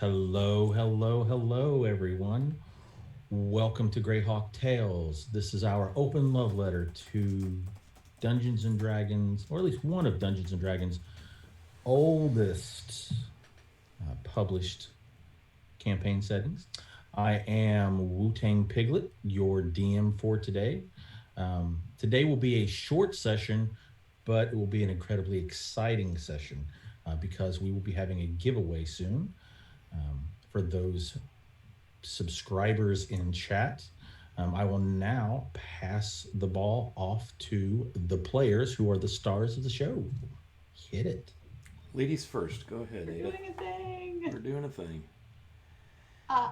Hello, hello, hello, everyone. Welcome to Greyhawk Tales. This is our open love letter to Dungeons and Dragons, or at least one of Dungeons and Dragons' oldest published campaign settings. I am Wu Tang Piglet, your DM for today. Today will be a short session, but it will be an incredibly exciting session because we will be having a giveaway soon for those subscribers in chat. I will now pass the ball off to the players who are the stars of the show. Hit it. Ladies first. Go ahead, We're Ada. doing a thing. We're doing a thing. Uh,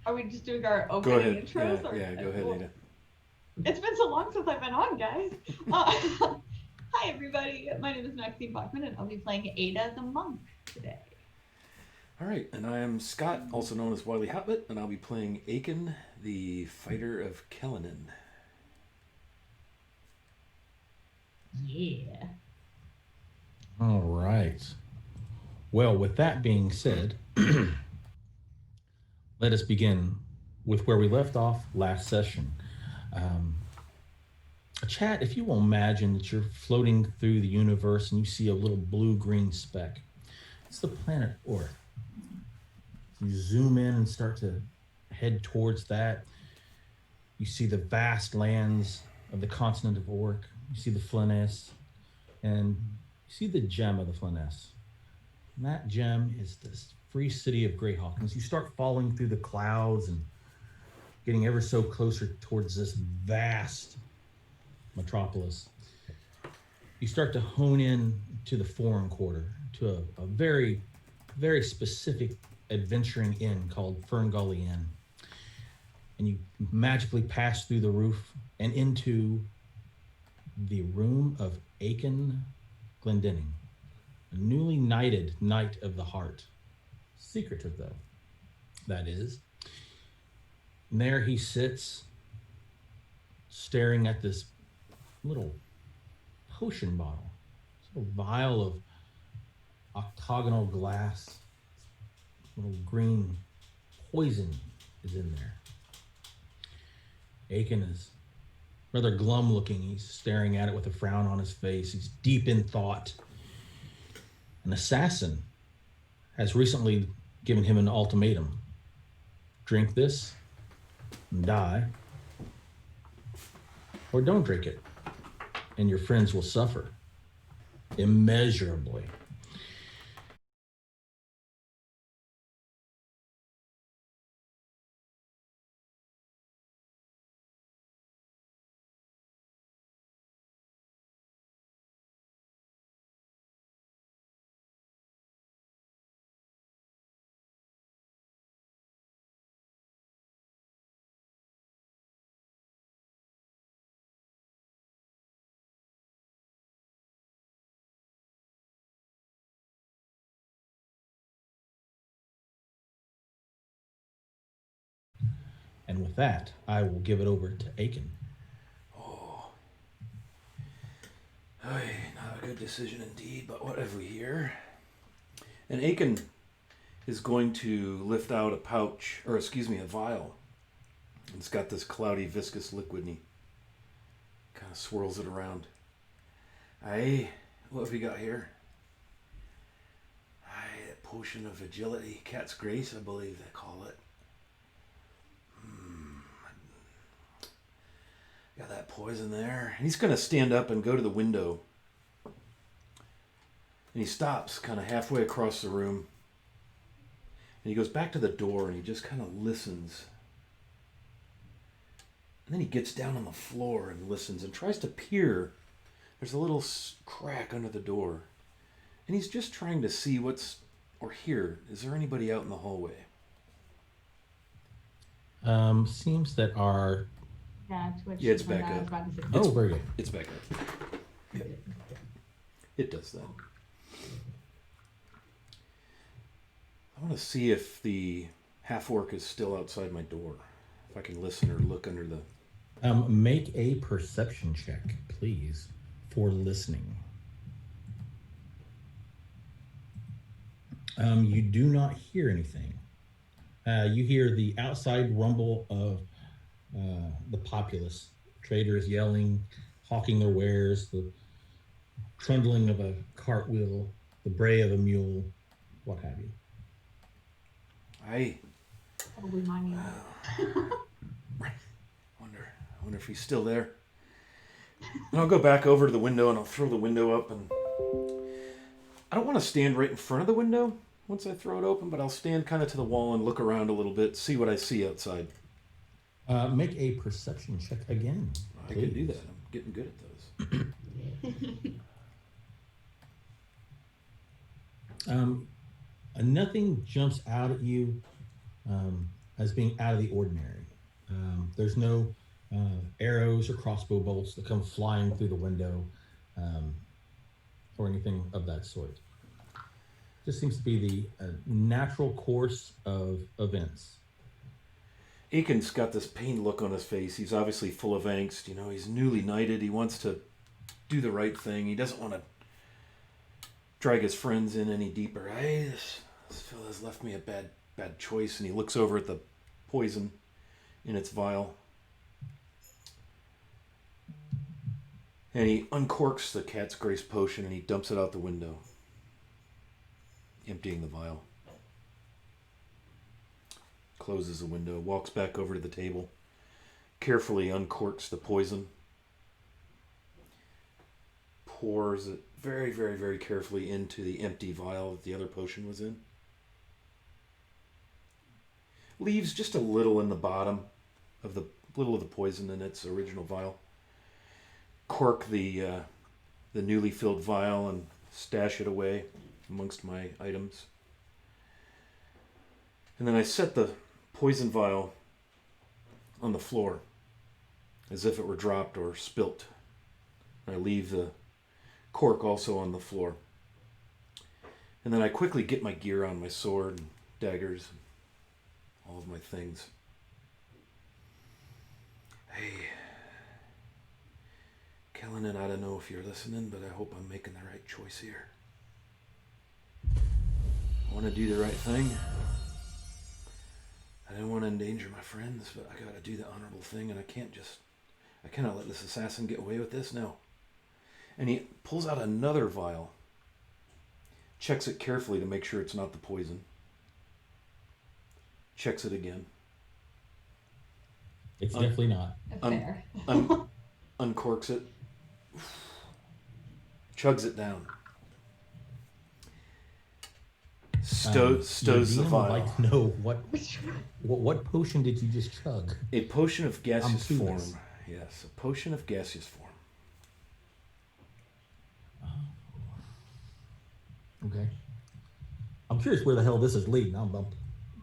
are we just doing our Go opening ahead. intros? Yeah, go ahead, Ada. It's been so long since I've been on, guys. Hi, everybody. My name is Maxine Bachman, and I'll be playing Ada the Monk today. All right, and I am Scott, also known as Wiley Hotlet, and I'll be playing Aiken, the fighter of Kellenin. Yeah. All right. Well, with that being said, let us begin with where we left off last session. Chat, if you will imagine that you're floating through the universe and you see a little blue-green speck, it's the planet Earth. You zoom in and start to head towards that. You see the vast lands of the continent of Orc. You see the Flyness, and you see the gem of the Flyness. And that gem is this free city of Greyhawk. And as you start falling through the clouds and getting ever so closer towards this vast metropolis, you start to hone in to the Foreign Quarter, to a very, very specific adventuring inn called Fern Gully Inn. And you magically pass through the roof and into the room of Aiken Glendinning, a newly knighted Knight of the Heart. Secretive, though, that is. And there he sits, staring at this little potion bottle, this little vial of octagonal glass. Little green poison is in there. Aiken is rather glum looking. He's staring at it with a frown on his face. He's deep in thought. An assassin has recently given him an ultimatum. Drink this and die, or don't drink it, and your friends will suffer immeasurably. And with that, I will give it over to Aiken. Oh. Ay, not a good decision indeed, but what have we here? And Aiken is going to lift out a pouch, or excuse me, a vial. It's got this cloudy, viscous liquid, and he kind of swirls it around. Aye, what have we got here? Aye, a potion of agility, cat's grace, I believe they call it. Got that poison there. And he's going to stand up and go to the window. And he stops kind of halfway across the room. And he goes back to the door and he just kind of listens. And then he gets down on the floor and listens and tries to peer. There's a little crack under the door. And he's just trying to see or hear. Is there anybody out in the hallway? Seems that our... That's what Yeah, it's back up. Oh, very good. It's back up. Yeah. It does that. I want to see if the half-orc is still outside my door. If I can listen or look under the... Make a perception check, please, for listening. You do not hear anything. You hear the outside rumble of the populace, traders yelling, hawking their wares, the trundling of a cartwheel, the bray of a mule, what have you. I Probably my mule. wonder if he's still there. And I'll go back over to the window and I'll throw the window up, and I don't want to stand right in front of the window once I throw it open, but I'll stand kind of to the wall and look around a little bit, see what I see outside. Make a perception check again. I can do that. I'm getting good at those. Nothing jumps out at you as being out of the ordinary. There's no arrows or crossbow bolts that come flying through the window or anything of that sort. Just seems to be the natural course of events. Aiken's got this pained look on his face. He's obviously full of angst. You know, he's newly knighted. He wants to do the right thing. He doesn't want to drag his friends in any deeper. This fellow has left me a bad choice. And he looks over at the poison in its vial. And he uncorks the cat's grace potion and he dumps it out the window, emptying the vial. Closes the window, walks back over to the table, carefully uncorks the poison, pours it very, very, very carefully into the empty vial that the other potion was in. Leaves just a little in the bottom of the poison in its original vial. Cork the newly filled vial and stash it away amongst my items. And then I set the poison vial on the floor as if it were dropped or spilt. I leave the cork also on the floor. And then I quickly get my gear on, my sword and daggers, and all of my things. Hey, Kellenen, I don't know if you're listening, but I hope I'm making the right choice here. I want to do the right thing. I don't want to endanger my friends, but I gotta do the honorable thing, and I cannot let this assassin get away with this, no. And he pulls out another vial, checks it carefully to make sure it's not the poison, checks it again. It's definitely not. Fair. Uncorks it, chugs it down, stows the DM vial. would like to know what potion did you just chug? A potion of gaseous form. curious. Yes, a potion of gaseous form. Okay. I'm curious where the hell this is leading.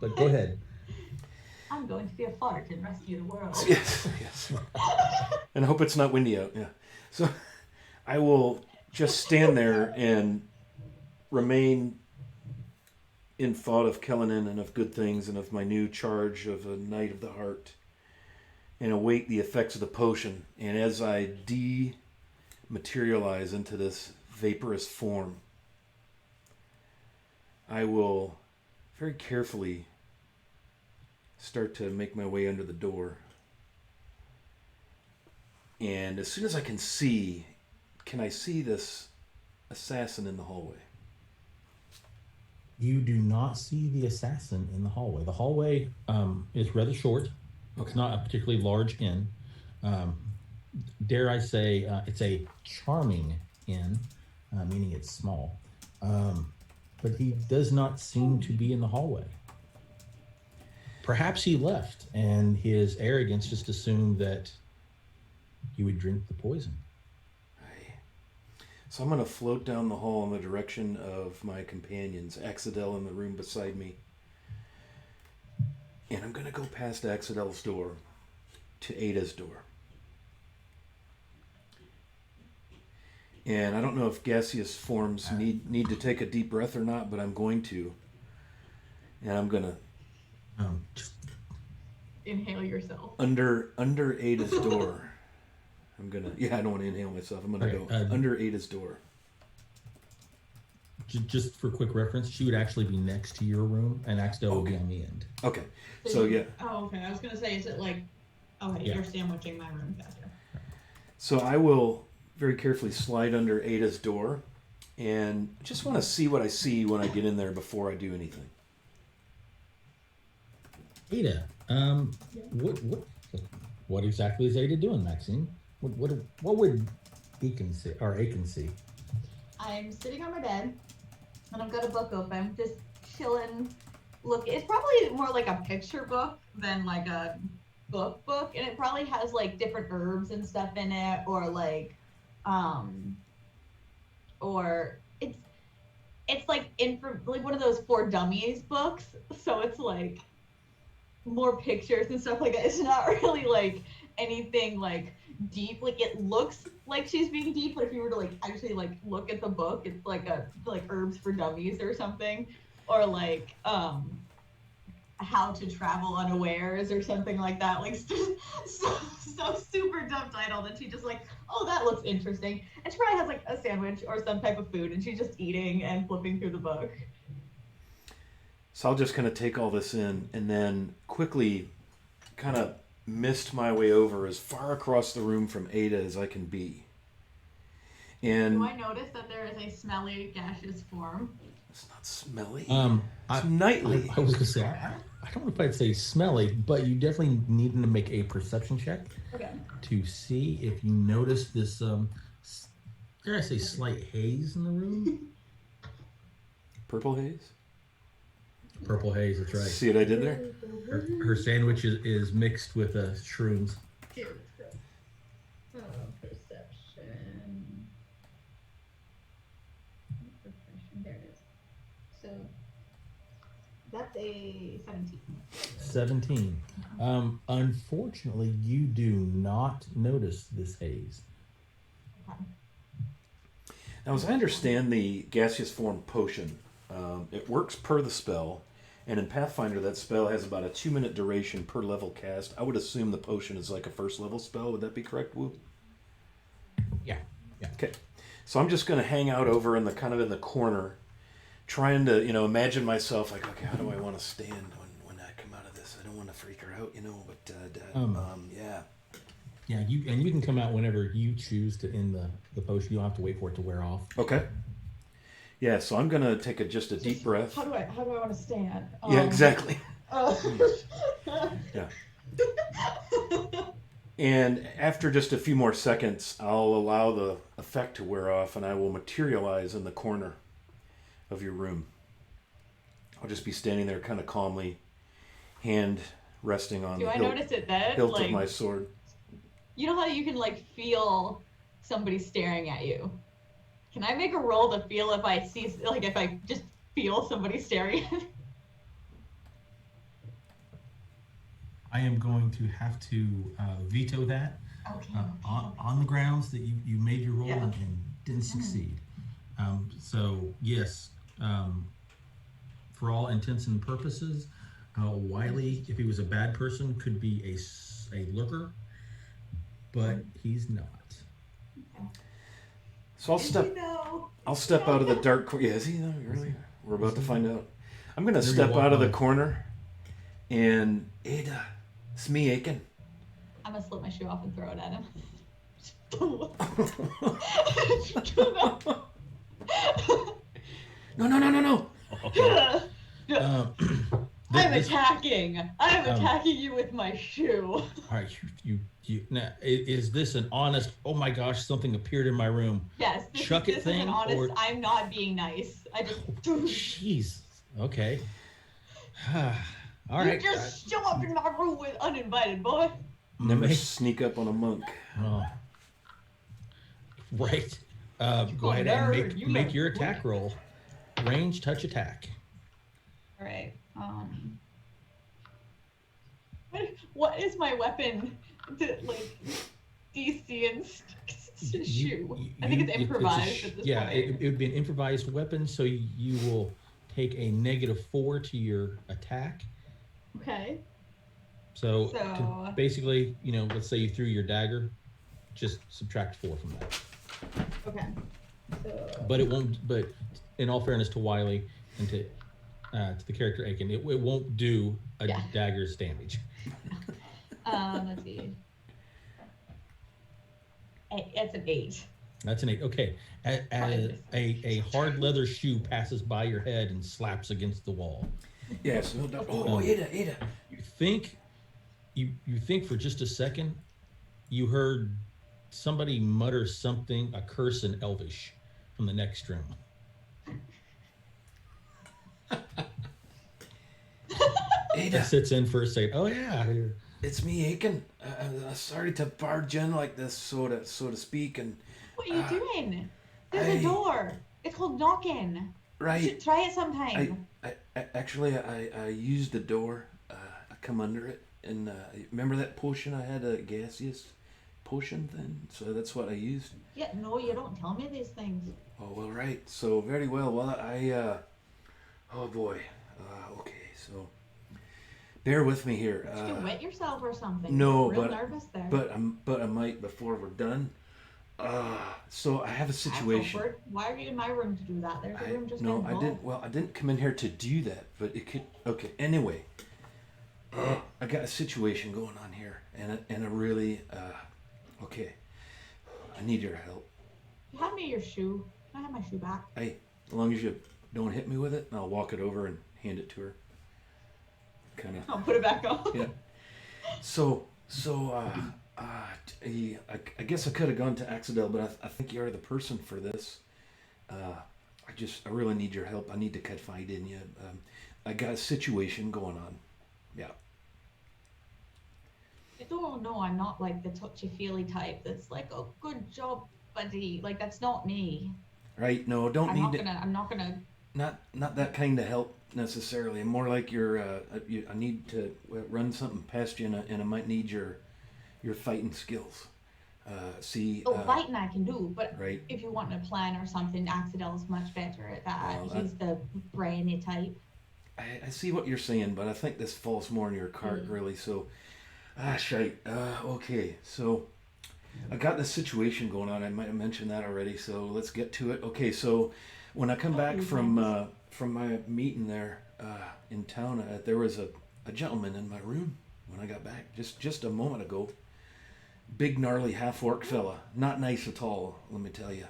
But go ahead. I'm going to be a fart and rescue the world. Yes. And I hope it's not windy out. Yeah. So I will just stand there and remain in thought of Kellenen and of good things and of my new charge of a Knight of the Heart, and await the effects of the potion. And as I dematerialize into this vaporous form, I will very carefully start to make my way under the door. And as soon as I can I see this assassin in the hallway? You do not see the assassin in the hallway. The hallway is rather short. It's not a particularly large inn. Dare I say, it's a charming inn, meaning it's small. But he does not seem to be in the hallway. Perhaps he left, and his arrogance just assumed that you would drink the poison. So I'm going to float down the hall in the direction of my companions, Axadel in the room beside me. And I'm going to go past Axadel's door to Ada's door. And I don't know if gaseous forms need to take a deep breath or not, but I'm going to. And I'm going to... Just Inhale yourself. Under Ada's door. I'm going to... Yeah, I don't want to inhale myself. I'm going to go under Ada's door. just for quick reference, she would actually be next to your room, and Axel would be Okay. on the end. Okay. So yeah. Oh, okay. I was gonna say, is it like? Okay, Yeah. you're sandwiching my room. Gotcha. So I will very carefully slide under Ada's door, and just want to see what I see when I get in there before I do anything. Ada, what exactly is Ada doing, Maxine? What would Aiken see? I'm sitting on my bed, and I've got a book open, just chilling. Look, it's probably more like a picture book than like a book, and it probably has like different herbs and stuff in it, or like, or it's like like one of those for dummies books. So it's like more pictures and stuff like that. It's not really like anything like deep. Like it looks like she's being deep, but if you were to like actually like look at the book, it's like herbs for dummies or something, or like how to travel unawares or something like that. Like so super dumb title that she just like, oh, that looks interesting, and she probably has like a sandwich or some type of food, and she's just eating and flipping through the book. So I'll just kind of take all this in and then quickly kind of mist my way over as far across the room from Ada as I can be. And Do I notice that there is a smelly gaseous form? it's not smelly. It's nightly. I was gonna say I don't know if I'd say smelly, but you definitely need to make a perception check Okay. to see if you notice this. Dare I say slight haze in the room? Purple haze? Purple haze. That's right. See what I did there? Her sandwich is mixed with shrooms. Perception. There it is. So that's a 17. 17. Unfortunately, you do not notice this haze. Okay. Now, as I understand the gaseous form potion, it works per the spell, and in Pathfinder, that spell has about a 2-minute duration per level cast. I would assume the potion is like a first level spell. Would that be correct, Woo? Yeah. Okay. So I'm just going to hang out over in the corner, trying to imagine myself like, okay, how do I want to stand when I come out of this? I don't want to freak her out, but yeah. Yeah, you can come out whenever you choose to end the potion. You don't have to wait for it to wear off. Okay. Yeah, so I'm gonna take just a deep breath. How do I want to stand? Yeah, exactly. Yeah. And after just a few more seconds, I'll allow the effect to wear off, and I will materialize in the corner of your room. I'll just be standing there kind of calmly, hand resting on Do the I notice it then? hilt of my sword. You know how you can like feel somebody staring at you? Can I make a roll to feel if I see, like if I just feel somebody staring at me? I am going to have to veto that Okay. on the grounds that you made your roll Yeah. and didn't succeed. So yes, for all intents and purposes, Wiley, if he was a bad person, could be a lurker, but he's not. So I'll step out of the dark corner. Yeah, is he though? Really? We're about to find out. I'm gonna There you step walk out of the on. corner, and Ada, it's me, Aiken. I'm gonna slip my shoe off and throw it at him. No. I'm This- attacking. I'm attacking you with my shoe. All right, you now is this an honest? Oh my gosh, something appeared in my room. Yes. Chuck it this thing, is an honest. or- I'm not being nice. I just. Jeez. Okay. All You right. just show up in my room with uninvited, boy. Never Make- sneak up on a monk. Oh. Right. Go ahead nerd, and you make like your quick. attack roll. Range, touch, attack. All right. What is my weapon? Like DC and shoe. I think it's improvised at this point. It would be an improvised weapon, so you will take a -4 to your attack. Okay. So, So- basically, let's say you threw your dagger, just subtract 4 from that. Okay. So. But it won't. But in all fairness to Wiley and to the character Aiken, it won't do a Yeah. dagger's damage. Let's see. It's an 8. That's an 8. Okay. A hard leather shoe passes by your head and slaps against the wall. Yes. No doubt. Oh, Ada. You think you think for just a second you heard somebody mutter something, a curse in Elvish from the next room. Ada. Sits in for a second. Oh yeah. It's me, Aiken. I'm sorry to barge in like this, so to speak, and What are you doing? There's a door. It's called knocking. right. You should try it sometime. I used the door. I come under it, and remember that potion I had, a gaseous potion thing. So that's what I used. Yeah, no, you don't tell me these things. Oh well, right. So very well. Well, oh boy. Okay, so bear with me here. Did you wet yourself or something? No, You're real but nervous there. but I might before we're done. So I have a situation. Why are you in my room to do that? There's a room just No, down the I hall. didn't. Well, I didn't come in here to do that, but it could. Okay. Anyway, I got a situation going on here, and a really. Okay. I need your help. You hand me your shoe. Can I have my shoe back? Hey, as long as you don't hit me with it, I'll walk it over and hand it to her. Kind of. I'll put it back on. Yeah. I guess I could have gone to Axedel, but I think you're the person for this. I really need your help. I need to confide in you. I got a situation going on. Yeah. You don't know I'm not like the touchy-feely type that's like, oh, good job, buddy. Like, that's not me. Right? No, don't need to. I'm not gonna. Not that kind of help necessarily. More like I need to run something past you, and I might need your fighting skills. Fighting I can do, but right. if you want a plan or something, Axedel's much better at that. Well, He's the brainy type. I see what you're saying, but I think this falls more in your cart, really. So, shite. Okay, so I got this situation going on. I might have mentioned that already, so let's get to it. Okay, so when I come back from my meeting there in town, there was a gentleman in my room when I got back just a moment ago. Big gnarly half-orc fella, not nice at all. Let me tell you,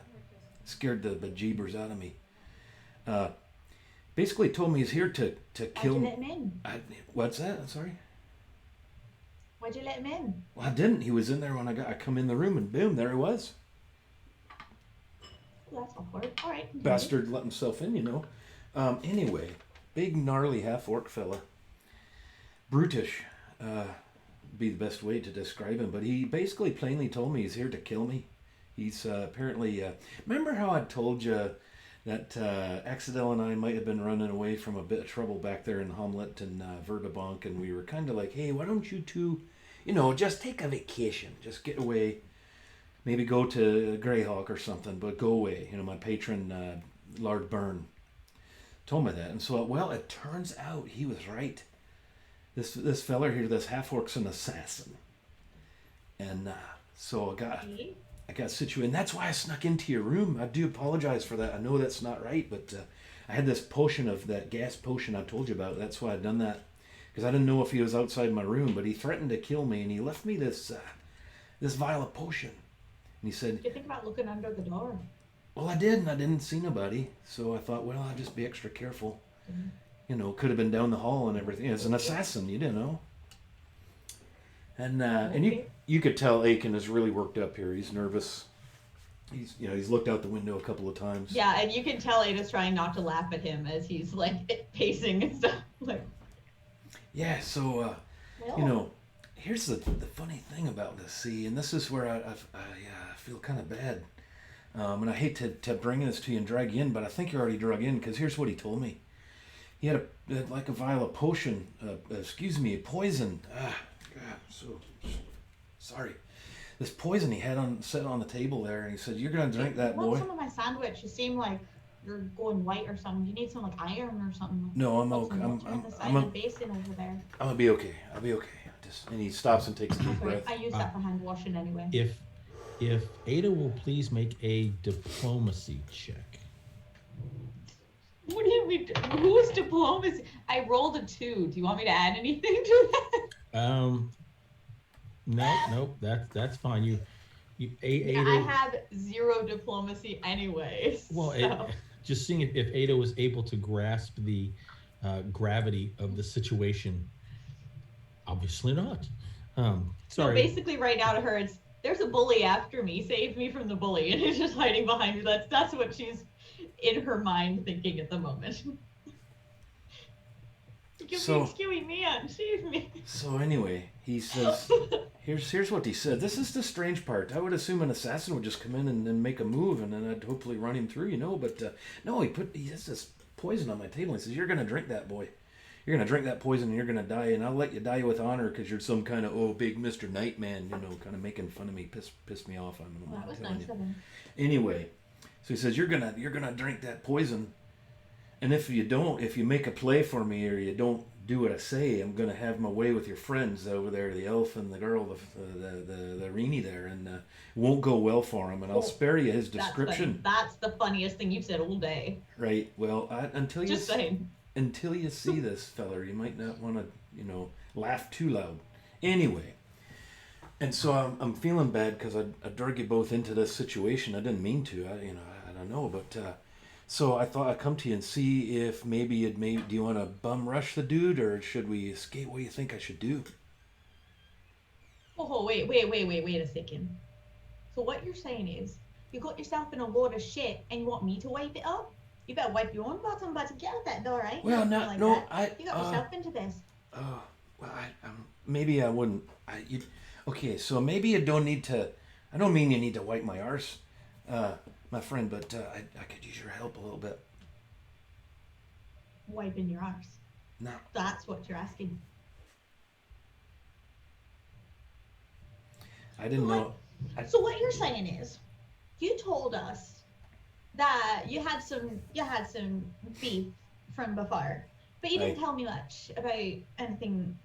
scared the bejeebers out of me. Basically told me he's here to kill Why'd you me. let him in? What's that? I'm sorry. Why'd you let him in? Well, I didn't. He was in there when I come in the room, and boom, there he was. Oh, that's awkward. All right. Continue. Bastard let himself in, you know. Anyway, big gnarly half-orc fella. Brutish, be the best way to describe him. But he basically plainly told me he's here to kill me. He's apparently... remember how I told you that Axedel and I might have been running away from a bit of trouble back there in Hamlet and Vergabonk, and we were kind of like, hey, why don't you two, just take a vacation, just get away, maybe go to Greyhawk or something, but go away. My patron, Lord Byrne, told me that. And so, well, it turns out he was right. This feller here, this half-orc's an assassin. And so I got situated, and that's why I snuck into your room. I do apologize for that. I know that's not right, but I had this potion of that gas potion I told you about. That's why I done that, because I didn't know if he was outside my room, but he threatened to kill me, and he left me this vial of potion. And he said, Did you think about looking under the door? well, I did, and I didn't see nobody, so I thought, well, I'll just be extra careful. Could have been down the hall and everything. As an assassin, you didn't know. And you could tell Aiken is really worked up here. He's nervous. He's looked out the window a couple of times. Yeah, and you can tell Ada's trying not to laugh at him as he's like pacing and stuff. Like. Yeah. So here's the funny thing about this. See, and this is where I feel kind of bad. And I hate to bring this to you and drag you in, but I think you're already drug in, because here's what he told me. He had a vial of potion. Poison. So sorry. This poison he had set on the table there, and he said, "You're gonna drink that, boy." Some of my sandwich. You seem like you're going white or something. You need some like iron or something. No, I'm okay. I'm a basin over there. I'm gonna be okay. I'll be okay. And he stops and takes a deep breath. I use that for hand washing anyway. If Ada will please make a diplomacy check. Who's diplomacy? I rolled a 2. Do you want me to add anything to that? Nope. That's fine. Yeah, I Ada. have 0 diplomacy anyway. Well, So. just seeing if Ada was able to grasp the gravity of the situation. Obviously not. No, Sorry. basically right now to her it's there's a bully after me, save me from the bully, and he's just hiding behind me. That's what she's in her mind thinking at the moment. Excuse me, save me. So anyway, he says, here's what he said. This is the strange part. I would assume an assassin would just come in and make a move, and then I'd hopefully run him through, But no, he has this poison on my table. He says, "You're gonna drink that, boy. You're gonna drink that poison, and you're gonna die. And I'll let you die with honor, because you're some kind of big Mr. Nightman, kind of making fun of me. Piss me off. Well, that was nice of him. Anyway, so he says, you're gonna drink that poison, and if you make a play for me, or you don't do what I say, I'm gonna have my way with your friends over there, the elf and the girl, the Reenie there, and it won't go well for him. And I'll spare you his description." That's the funniest thing you've said all day. Right. Well, until you see this feller, you might not want to, laugh too loud. Anyway, and so I'm feeling bad because I drug you both into this situation. I didn't mean to. I don't know, but so I thought I'd come to you and see if maybe do you want to bum rush the dude, or should we escape? What do you think I should do? Oh, wait a second. So what you're saying is you got yourself in a load of shit and you want me to wipe it up? You better wipe your own bottom, but get out that door, right? Well, you got yourself into this. Oh, well, maybe I wouldn't. Okay, so maybe you don't need to. I don't mean you need to wipe my arse, my friend, but I could use your help a little bit. Wiping your arse. No. That's what you're asking. I didn't know. So what you're saying is, you told us that you had some beef from before, but you didn't tell me much about anything,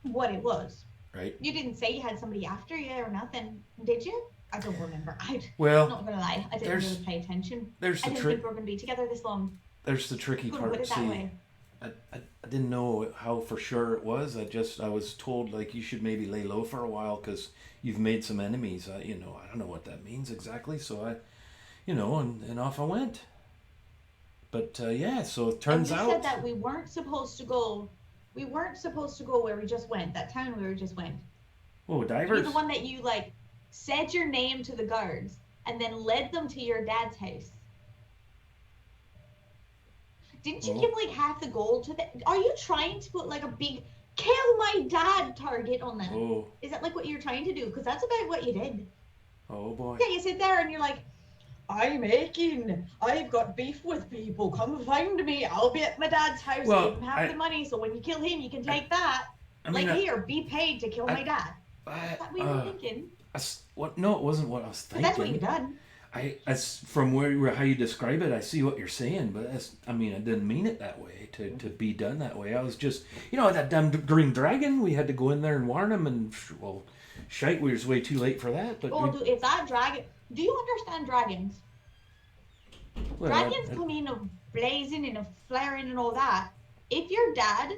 what it was. Right. You didn't say you had somebody after you or nothing, did you? I don't remember. I'm not gonna lie. I didn't really pay attention. I didn't think we were gonna be together this long. There's the tricky part. Put it that way. I didn't know how for sure it was. I was told you should maybe lay low for a while because you've made some enemies. I don't know what that means exactly. So and off I went. But yeah, so it turns out. You said that we weren't supposed to go. We weren't supposed to go where we just went. That town we just went. Oh, divers. You're the one that you said your name to the guards and then led them to your dad's house. Didn't you give half the gold to them? Are you trying to put a big kill my dad target on them? Oh. Is that what you're trying to do? Because that's about what you did. Oh boy. Yeah, you sit there and you're like, I've got beef with people. Come find me. I'll be at my dad's house. Well, Give him half the money. So when you kill him, you can take that. Here, be paid to kill my dad. Is that what you were thinking? No, it wasn't what I was thinking. But that's what you've done. From how you describe it, I see what you're saying, but I didn't mean it that way, to be done that way. I was just, that damn green dragon, we had to go in there and warn him, and, shite, we was way too late for that. But if that dragon, do you understand dragons? Well, dragons come in of blazing and of flaring and all that. If your dad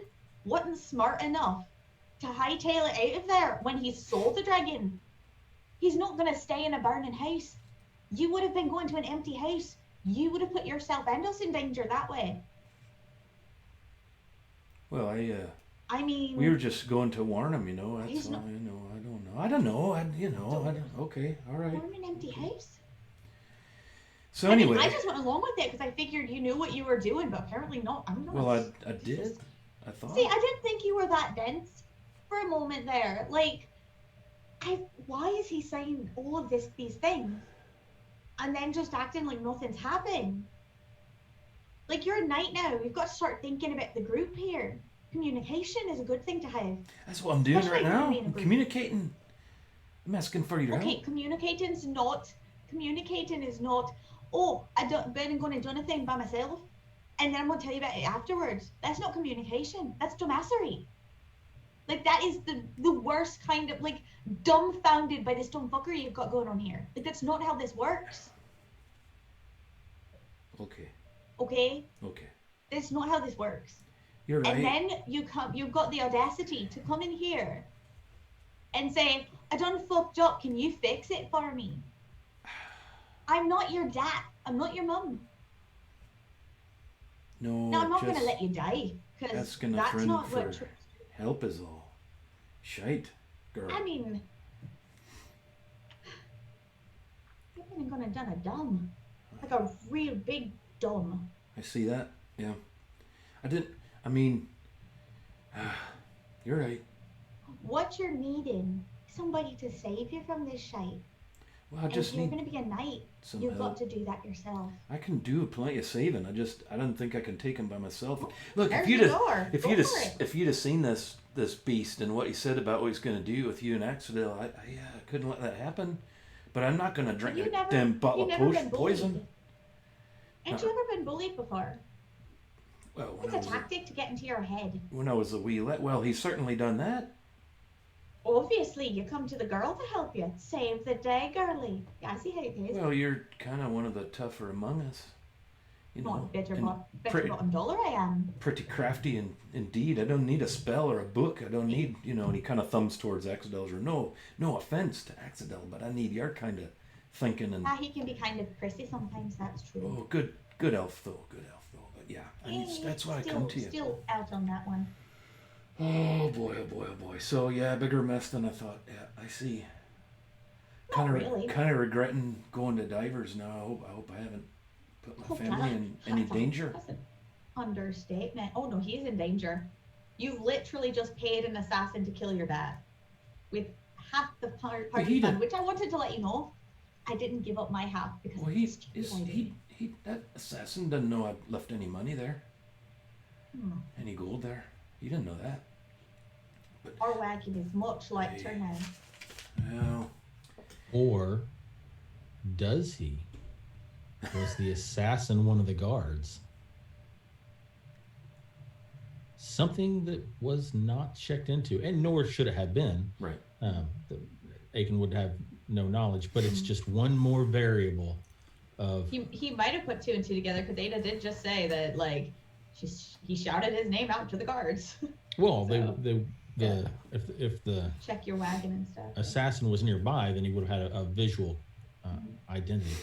wasn't smart enough to hightail it out of there when he sold the dragon, he's not going to stay in a burning house. You would have been going to an empty house. You would have put yourself and us in danger that way. Well, we were just going to warn him, That's not, I don't know. Okay, all right. Warn an empty house. So anyway, I just went along with it because I figured you knew what you were doing, but apparently not. I'm not. Well, I did. I thought. See, I didn't think you were that dense for a moment there. Why is he saying all of these things? And then just acting like nothing's happened. You're a knight now. You've got to start thinking about the group here. Communication is a good thing to have. That's what I'm doing right now. I'm communicating. I'm asking for your help. Okay, communicating is not. I've been going to do anything by myself, and then I'm going to tell you about it afterwards. That's not communication. That's dumbassery. That is the worst kind of, dumbfounded by this dumb fuckery you've got going on here. That's not how this works. Okay. Okay? Okay. That's not how this works. You're right. And then you've got the audacity to come in here and say, I done fucked up, can you fix it for me? I'm not your dad. I'm not your mum. No, Now, I'm not going to just let you die, because asking a that's friend not for what... help is all. Shite, girl. I mean, you've been going to done a dumb. Like a real big dumb. I see that. Yeah. I didn't. I mean, you're right. What you're needing, somebody to save you from this shite. Well, I And just if you're need going to be a knight, some you've help. got to do that yourself. I can do plenty of saving. I don't think I can take him by myself. Look, There's if you'd the have, door. if Go you'd have, for it. if you'd have seen this beast and what he said about what he's going to do with you in Axedale, I couldn't let that happen. But I'm not going to drink a damn bottle of been poison. bullied. Ain't you ever been bullied before? Well, It's a tactic to get into your head. when I was a wee lad, well, he's certainly done that. Obviously, you come to the girl to help you. Save the day, girlie. Yeah, I see how it is. Well, you're kind of one of the tougher among us. You know, Not bitter, and bitter bottom dollar I am. pretty crafty indeed. I don't need a spell or a book. I don't need, and he kind of thumbs towards Axedel's. No offense to Axedel, but I need your kind of thinking and. He can be kind of prissy sometimes, that's true. Oh, good elf though. But yeah, that's why I come to you. Still out on that one. Oh boy, oh boy, oh boy. So yeah, bigger mess than I thought. Yeah, I see. Not really. Kind of regretting going to divers now. I hope I haven't put my family in any danger. That's an understatement. Oh no, he's in danger. You've literally just paid an assassin to kill your dad with half the party fund, which I wanted to let you know. I didn't give up my half because That assassin doesn't know I left any money there. Any gold there. He didn't know that. But our wagon is much like Turnout. Well, or does he? Was the assassin one of the guards? Something that was not checked into, and nor should it have been. Right. Aiken would have no knowledge, but it's just one more variable of. He might have put two and two together because Ada did just say that he shouted his name out to the guards. Well, if the check your wagon and stuff. Assassin was nearby, then he would have had a visual identity.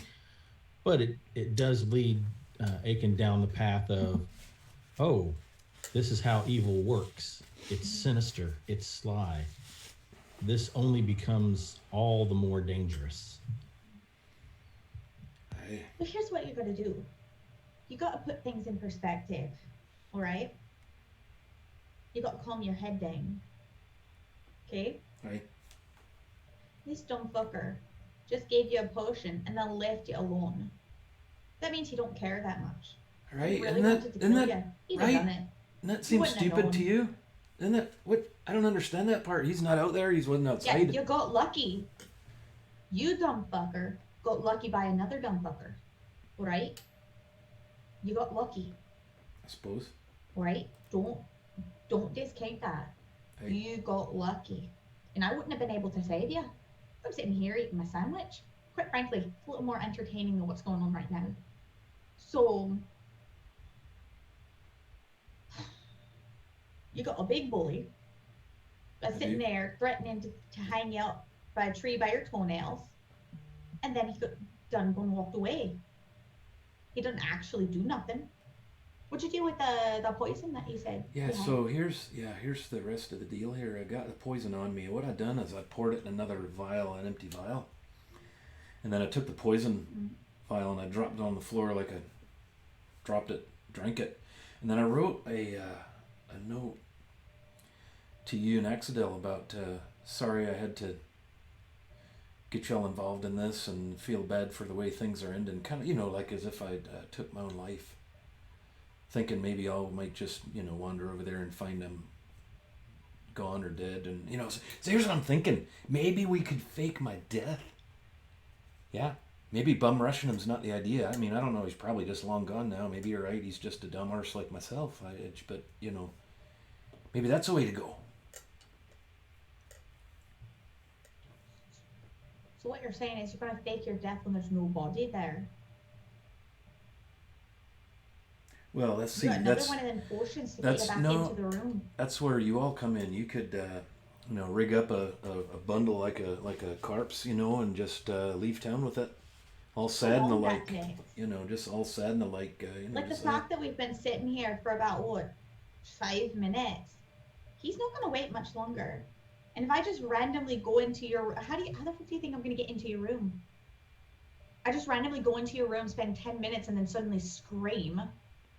But it does lead Aiken down the path of, oh, this is how evil works. It's sinister. It's sly. This only becomes all the more dangerous. But here's what you got to do. You got to put things in perspective, all right? You got to calm your head down, okay? Right. This dumb fucker just gave you a potion and then left you alone. That means he don't care that much. Right. He really wanted to kill you. He'd have done it. And that seems stupid to you? Isn't that what? I don't understand that part. He's not out there. He wasn't outside. Yeah, you got lucky. You dumb fucker got lucky by another dumb fucker, right? You got lucky. I suppose. Right? Don't discount that. You got lucky. And I wouldn't have been able to save you. I'm sitting here eating my sandwich. Quite frankly, it's a little more entertaining than what's going on right now. So, you got a big bully that's sitting there threatening to hang you up by a tree by your toenails. And then he got done and walked away. He didn't actually do nothing. What'd you do with the poison that you said? Yeah, so here's the rest of the deal here. I got the poison on me. What I done is I poured it in another vial, an empty vial. And then I took the poison vial and I dropped it on the floor like I dropped it, drank it. And then I wrote a note to you and Axedel about sorry I had to get y'all involved in this and feel bad for the way things are ending. Kind of, like as if I took my own life. Thinking maybe I might just, wander over there and find them gone or dead. And, so here's what I'm thinking. Maybe we could fake my death. Yeah. Maybe bum rushing him's not the idea. I mean, I don't know. He's probably just long gone now. Maybe you're right. He's just a dumb arse like myself. But, maybe that's the way to go. So what you're saying is you're going to fake your death when there's no body there. Well, let's see. Got another one of them potions to get you that's back no. into the room. That's where you all come in. You could, rig up a bundle like a corpse, and just leave town with it, all sad and the like. Just all sad and the like. Like the fact that we've been sitting here for about 5 minutes. He's not gonna wait much longer. And if I just randomly go into your, how the fuck do you think I'm gonna get into your room? I just randomly go into your room, spend 10 minutes, and then suddenly scream.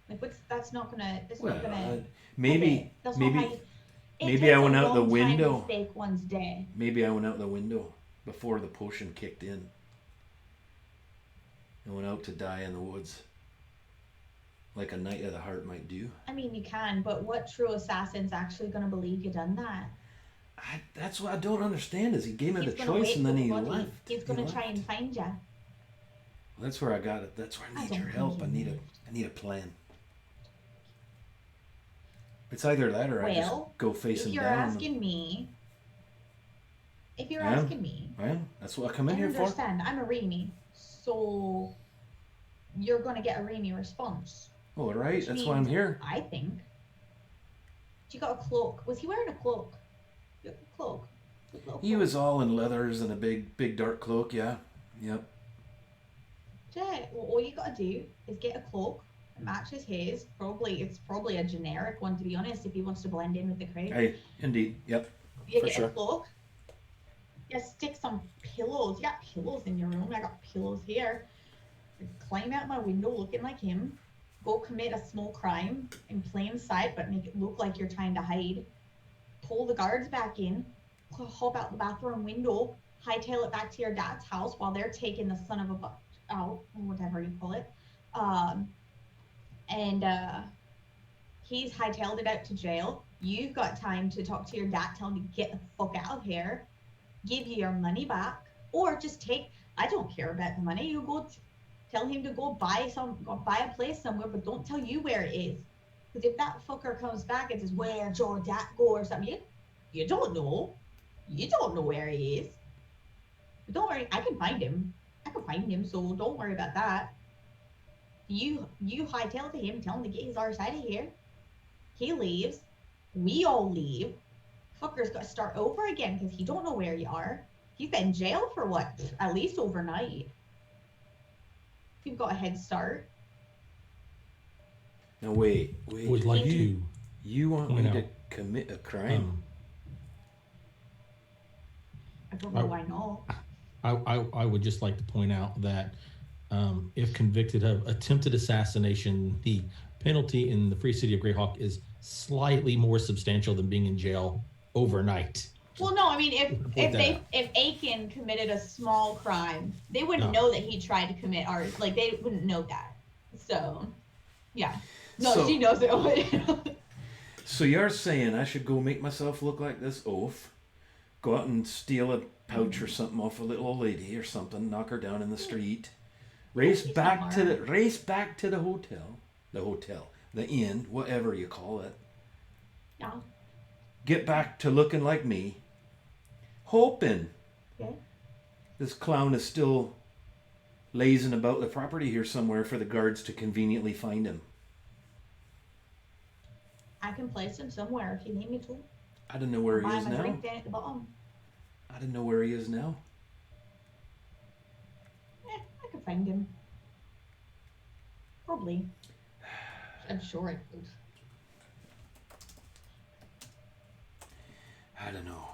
Like, that's not gonna. Maybe That's not how you, maybe I went out the window. Fake one's day. Maybe I went out the window before the potion kicked in. I went out to die in the woods, like a Knight of the Heart might do. I mean, you can, but what true assassin's actually gonna believe you done that? That's what I don't understand. Is he gave me the choice and then he left? He's gonna try and find you. Well, that's where I got it. That's where I need your help. I need a plan. It's either that or I just go face him down. If you're asking me, well, that's what I come in here for. I understand. I'm a Remy, so you're gonna get a Remy response. All right, that's why I'm here. I think. You got a cloak. Was he wearing a cloak? You got a cloak. He was all in leathers and a big dark cloak. Yeah, yep. Yeah. Well, all you gotta do is get a cloak that matches his. It's probably a generic one, to be honest, if he wants to blend in with the crowd. Hey, indeed. Yep. You get a cloak. You stick some pillows. You got pillows in your room. I got pillows here. You climb out my window looking like him. Go commit a small crime in plain sight, but make it look like you're trying to hide. Pull the guards back in. Hop out the bathroom window. Hightail it back to your dad's house while they're taking the son of a butt out, or whatever you call it. He's hightailed it out to jail. You've got time to talk to your dad, tell him to get the fuck out of here, give you your money back, or just I don't care about the money. You go tell him to go buy a place somewhere, but don't tell you where it is. Because if that fucker comes back and says, "Where'd your dad go?" or something, you don't know. You don't know where he is. But don't worry, I can find him. So don't worry about that. You hightail to him, tell him to get his arse out of here. He leaves. We all leave. Fucker's got to start over again because he don't know where you are. He's been in jail for what? At least overnight. You've got a head start. Now wait. Would like to. You want me to commit a crime? I don't know why not. I would just like to point out that if convicted of attempted assassination, the penalty in the Free City of Greyhawk is slightly more substantial than being in jail overnight. Well, no, I mean, if Aiken committed a small crime, they wouldn't know that he tried to commit ours. Like, they wouldn't know that. So, yeah. No, she knows it. So you're saying I should go make myself look like this oaf, go out and steal a pouch or something off a little old lady or something, knock her down in the street, race back to the hotel, the inn, whatever you call it. Yeah. Get back to looking like me, hoping this clown is still lazing about the property here somewhere for the guards to conveniently find him. I can place him somewhere if you need me to. I don't know where he is now. Drink down at the bottom. I didn't know where he is now. I could find him. Probably. I'm sure I could. I don't know.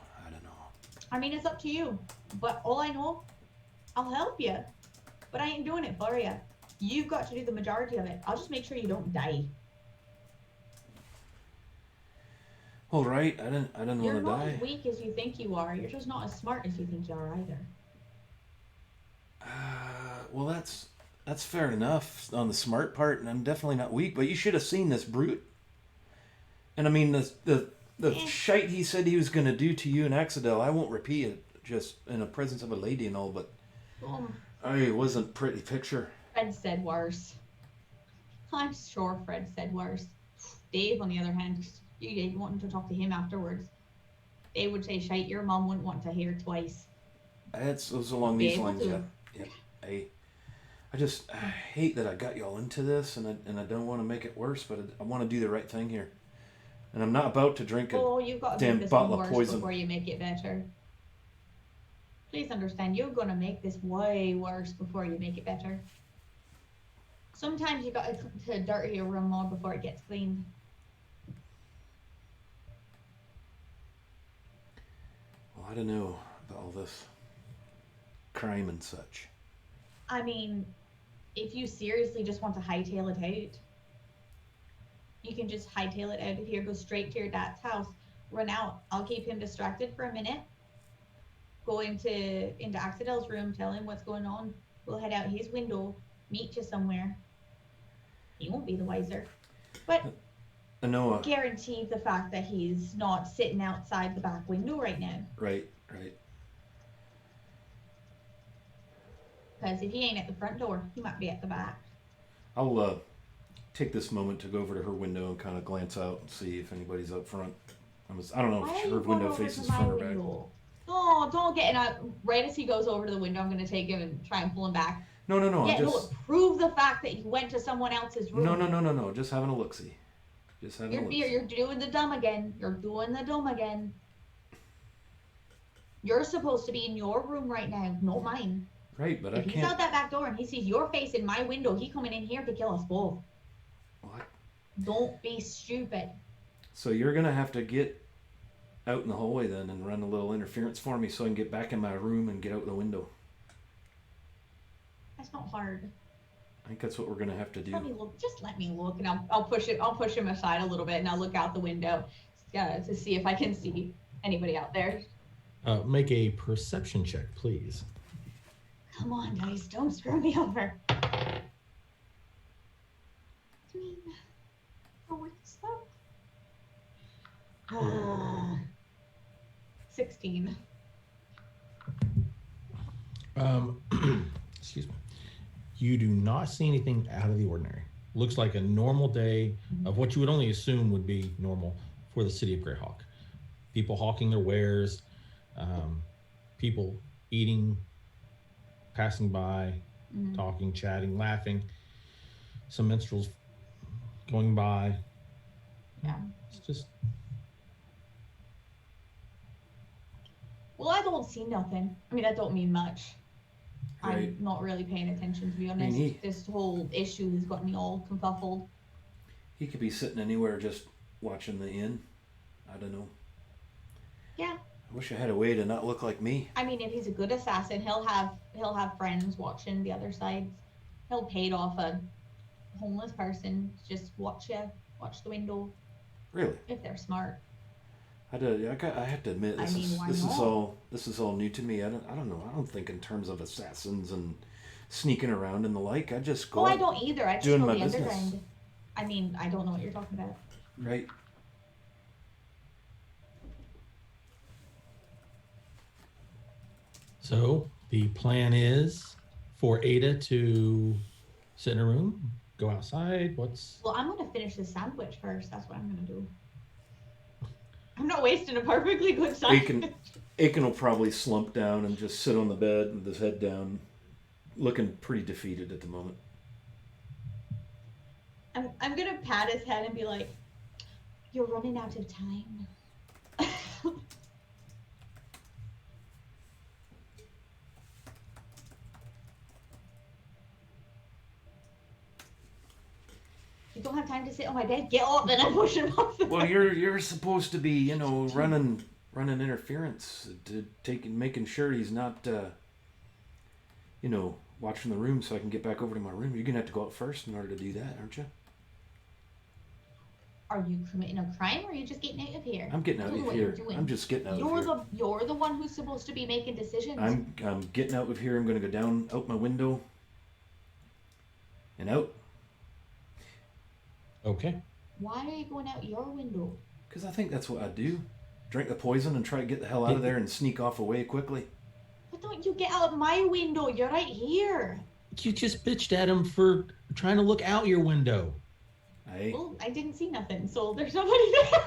I mean, it's up to you. But all I know, I'll help you. But I ain't doing it for you. You've got to do the majority of it. I'll just make sure you don't die. All right. I didn't want to die. You're not as weak as you think you are. You're just not as smart as you think you are either. Well, that's fair enough on the smart part, and I'm definitely not weak. But you should have seen this brute. And I mean, the shite he said he was going to do to you in Axedel, I won't repeat it, just in the presence of a lady and all, but I wasn't a pretty picture. Fred said worse. I'm sure Fred said worse. Dave, on the other hand, you wanted to talk to him afterwards. They would say shite your mom wouldn't want to hear twice. It was along these lines, yeah. I hate that I got y'all into this, and I don't want to make it worse, but I want to do the right thing here. And I'm not about to drink a Oh, you've got to damn make this bottle one of worse poison. before you make it better. Please understand, you're gonna make this way worse before you make it better. Sometimes you got to dirty your room more before it gets cleaned. Well, I don't know about all this crime and such. I mean, if you seriously just want to hightail it out, you can just hightail it out of here, go straight to your dad's house, run out. I'll keep him distracted for a minute. Go into Axedel's room, tell him what's going on. We'll head out his window, meet you somewhere. He won't be the wiser. But I know. guarantee the fact that he's not sitting outside the back window right now. Right. Because if he ain't at the front door, he might be at the back. I'll take this moment to go over to her window and kind of glance out and see if anybody's up front. I don't know Why if are her you going window over faces to my front or back. window? No, don't get in a... Right as he goes over to the window, I'm going to take him and try and pull him back. No. Yeah, I'm just... no, prove the fact that you went to someone else's room. No. Just having a look-see. You're doing the dumb again. You're doing the dumb again. You're supposed to be in your room right now, not mine. Right, but if I he's can't... out that back door and he sees your face in my window, he coming in here to kill us both. What? Don't be stupid. So you're going to have to get out in the hallway then and run a little interference for me so I can get back in my room and get out the window. That's not hard. I think that's what we're going to have to do. Let me look. Just let me look, and I'll push it. I'll push him aside a little bit, and I'll look out the window, to see if I can see anybody out there. Make a perception check, please. Come on, guys, don't screw me over. I mean, what's that? 16. Excuse me. You do not see anything out of the ordinary. Looks like a normal day of what you would only assume would be normal for the city of Greyhawk. People hawking their wares, people eating, passing by, talking, chatting, laughing. Some minstrels going by. Yeah. It's just... Well, I don't see nothing. I mean, that don't mean much. Right. I'm not really paying attention, to be honest. This whole issue has got me all confuffled. He could be sitting anywhere just watching the inn. I don't know. Yeah. I wish I had a way to not look like me. I mean, if he's a good assassin, he'll have friends watching the other sides. He'll paid off a homeless person to just watch the window. Really? If they're smart. I have to admit, this is all new to me. I don't know. I don't think in terms of assassins and sneaking around and the like. I just go. Oh, I don't either. I just doing know my the business. underground. I mean, I don't know what you're talking about. Right. So the plan is for Ada to sit in a room, go outside. Well, I'm gonna finish this sandwich first. That's what I'm gonna do. I'm not wasting a perfectly good sandwich. Aiken will probably slump down and just sit on the bed with his head down, looking pretty defeated at the moment. I'm gonna pat his head and be like, "You're running out of time." You don't have time to sit on my bed. Get up, and I push him off. Well, you're supposed to be, running interference, making sure he's not, watching the room so I can get back over to my room. You're gonna have to go out first in order to do that, aren't you? Are you committing a crime, or are you just getting out of here? I'm getting out of here. I'm just getting out of here. You're the one who's supposed to be making decisions. I'm getting out of here. I'm gonna go down out my window and out. Okay. Why are you going out your window? Because I think that's what I do. Drink the poison and try to get the hell out of there and sneak off away quickly. But don't you get out of my window? You're right here. You just bitched at him for trying to look out your window. Well, I didn't see nothing, so there's nobody there.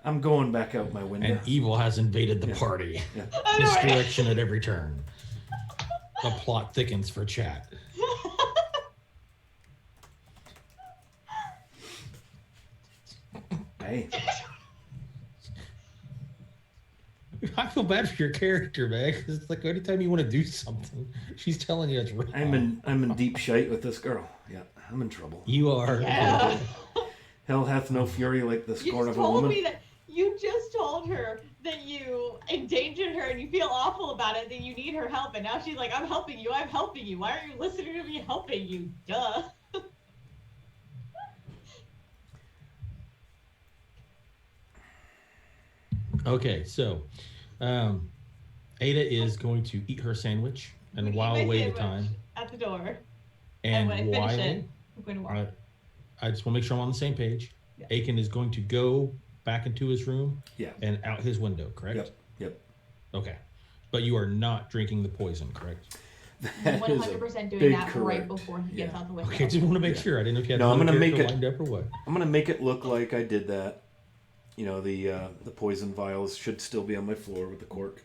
I'm going back out my window. And evil has invaded the party. Yeah. Misdirection at every turn. the plot thickens for chat. Hey, I feel bad for your character, man, because it's like anytime you want to do something, she's telling you it's wrong. I'm in deep shite with this girl. Yeah, I'm in trouble. You are. Yeah. Hell hath no fury like the You scorn just of a told woman. me that you just told her that you endangered her and you feel awful about it, that you need her help, and now she's like, I'm helping you. Why aren't you listening to me helping you? Duh. Okay, so Ada is going to eat her sandwich and I'm gonna while eat my away the sandwich time. at the door. And when I finish while it, I'm going to walk. I just want to make sure I'm on the same page. Yeah. Aiken is going to go back into his room Yeah. and out his window, correct? Yep. Okay. But you are not drinking the poison, correct? I'm That is a 100% doing big that right correct. before he gets Yeah. out the window. Okay, just want to make Yeah. sure. I didn't know if you had No, I'm another gonna make character it- lined up or what. I'm gonna make it look like I did that. You know, the poison vials should still be on my floor with the cork,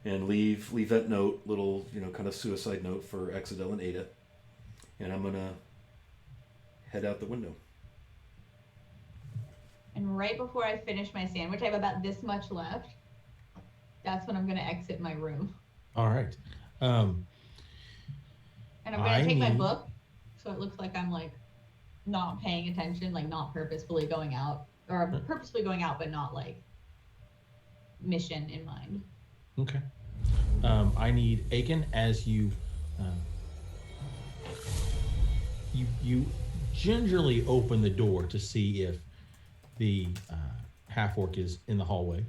and leave that note, little kind of suicide note for Exadel and Ada, and I'm gonna head out the window. And right before I finish my sandwich, I have about this much left. That's when I'm going to exit my room. All right. And I'm going I to take my need- book, so it looks like I'm like not paying attention, like not purposefully going out, or purposefully going out, but not like mission in mind. Okay. I need Aiken as you you gingerly open the door to see if the half orc is in the hallway.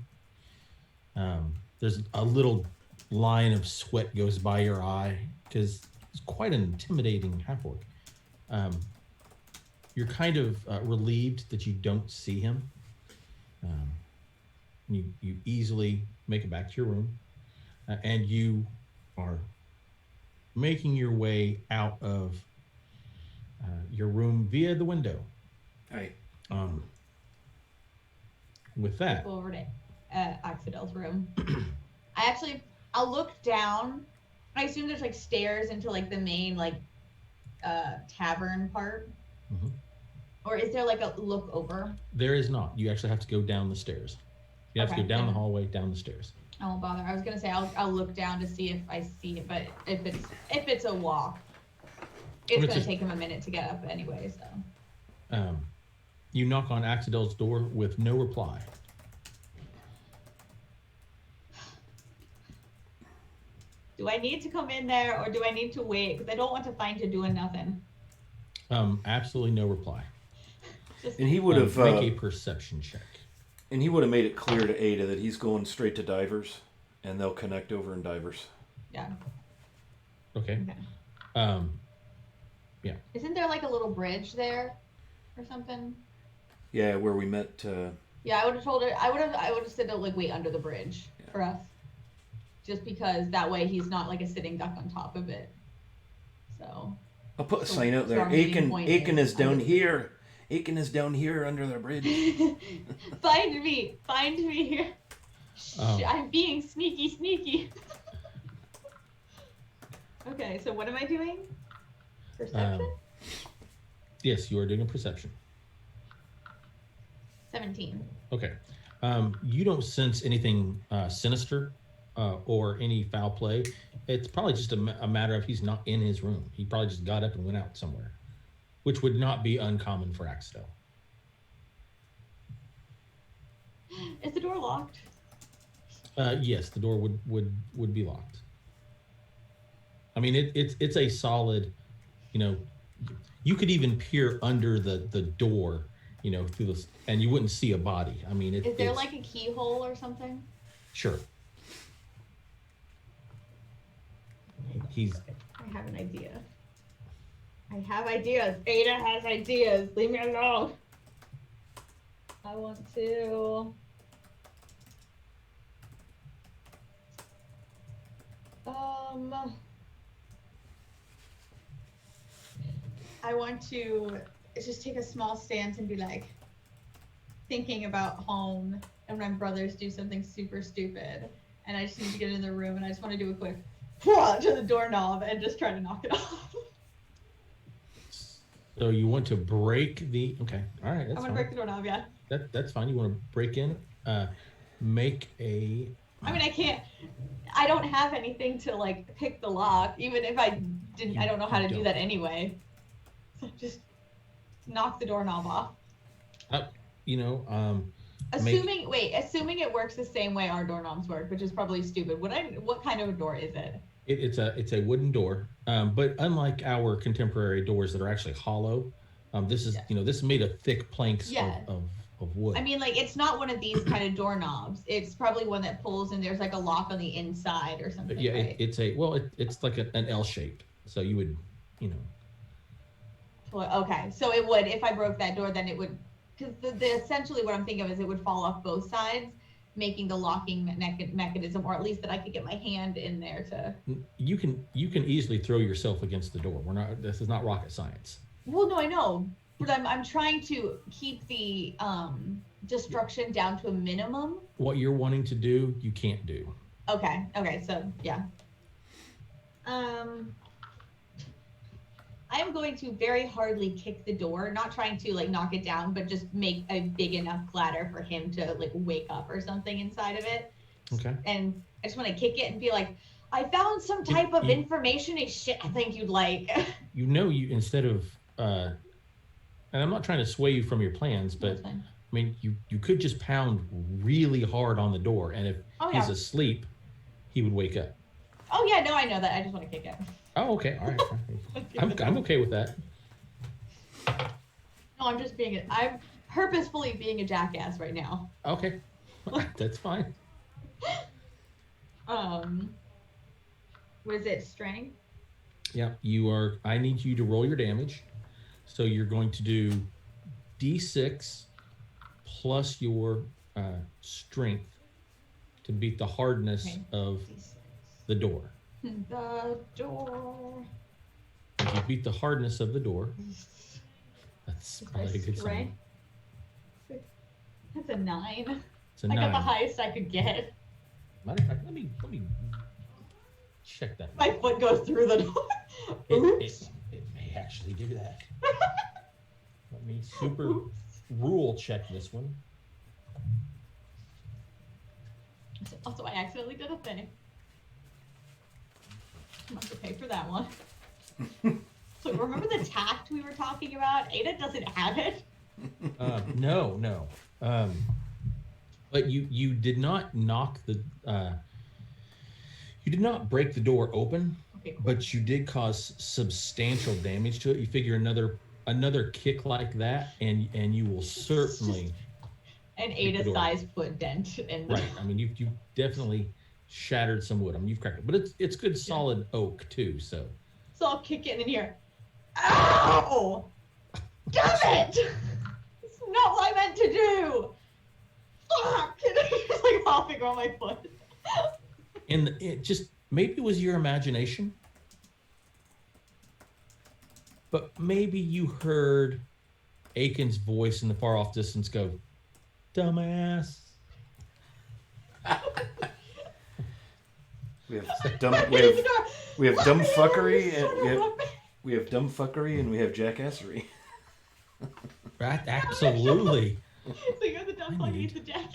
There's a little line of sweat goes by your eye because it's quite an intimidating half orc. You're kind of relieved that you don't see him. You easily make it back to your room, and you are making your way out of your room via the window. Hey, With that, Go over to Axadel's room. I'll look down. I assume there's like stairs into like the main like tavern part. Mhm. Or is there like a look over? there is not. You actually have to go down the stairs. You have to Okay, go down the then- hallway, down the stairs. I won't bother. I was gonna say I'll look down to see if I see it, but if it's a walk, it's It's gonna just- take him a minute to get up anyway. So You knock on Axadel's door with no reply. do I need to come in there or do I need to wait? Because I don't want to find you doing nothing. Absolutely no reply. Just and he would have make a perception check. and he would have made it clear to Ada that he's going straight to Divers, and they'll connect over in Divers. yeah. Okay. Okay. Isn't there like a little bridge there, or something? Yeah, where we met. Yeah, I would have told her. I would have said to like wait under the bridge Yeah. for us, just because that way he's not like a sitting duck on top of it. So. I'll put a So- sign out so there. our meeting Aiken, point Aiken is is down under the here. Aiken is down here under the bridge. Find me here. Oh. I'm being sneaky. Okay, so what am I doing? Perception? Yes, you are doing a perception. 17. Okay. You don't sense anything sinister or any foul play. It's probably just a matter of he's not in his room. He probably just got up and went out somewhere, which would not be uncommon for Axel. Is the door locked? Yes, the door would be locked. I mean, it's a solid, you could even peer under the door, through this, and you wouldn't see a body. I mean, Is there it's, like a keyhole or something? sure. He's I have an idea. I have ideas. Ada has ideas. Leave me alone. I want to. I want to just take a small stance and be like thinking about home and when brothers do something super stupid and I just need to get in the room and I just want to do a quick to the doorknob and just try to knock it off. So you want to break the? Okay, all right, that's I'm gonna fine. break the doorknob. Yeah. That's fine. You want to break in? Make a. I mean, I can't. I don't have anything to like pick the lock. Even if I didn't, I don't know how to do that anyway. So just knock the doorknob off. You know, Assuming it works the same way our doorknobs work, which is probably stupid. What kind of a door is it? It's a wooden door, but unlike our contemporary doors that are actually hollow, this is this is made of thick planks of wood. I mean, like it's not one of these kind of doorknobs. It's probably one that pulls and there's like a lock on the inside or something. Yeah, right? it's like an L shape. So you would, Okay, so it would if I broke that door, then it would, because the essentially what I'm thinking of is it would fall off both sides, making the locking mechanism, or at least that I could get my hand in there to. You can easily throw yourself against the door. This is not rocket science. Well, no, I know, but I'm trying to keep the destruction down to a minimum. What you're wanting to do, you can't do. Okay, so yeah. I am going to very hardly kick the door, not trying to like knock it down, but just make a big enough clatter for him to like wake up or something inside of it. Okay. And I just want to kick it and be like, I found some type of information and shit I think you'd like. You instead of and I'm not trying to sway you from your plans, but I mean you could just pound really hard on the door, and if he's asleep, he would wake up. Oh yeah, no, I know that. I just want to kick it. Oh, okay, all right. I'm okay with that. No, I'm purposefully being a jackass right now. Okay, that's fine. What is it? Strength? Yeah, I need you to roll your damage. So you're going to do D6 plus your strength to beat the hardness of the door. The door. If you beat the hardness of the door, that's probably a good sign. That's a 9. It's a 9. I got the highest I could get. Matter of fact, let me check that. My foot goes through the door. It may actually do that. Let me rule check this one. Also, I accidentally did a thing. I'm going to pay for that one. So remember the tact we were talking about? Ada doesn't have it. No. But you did not knock the. You did not break the door open, okay, cool. But you did cause substantial damage to it. You figure another kick like that, and you will certainly. An Ada-sized foot dent in the. Right. I mean, you definitely shattered some wood. I mean, you've cracked it, but it's good solid oak too. So I'll kick it in here. Ow! Damn it! It's not what I meant to do. Fuck! It's like hopping on my foot. And it just maybe it was your imagination, but maybe you heard Aiken's voice in the far off distance go, "Dumbass." We have dumb fuckery and we have dumb fuckery and we have jackassery. Right, absolutely. So you're the dumb fuck, he's the jackass.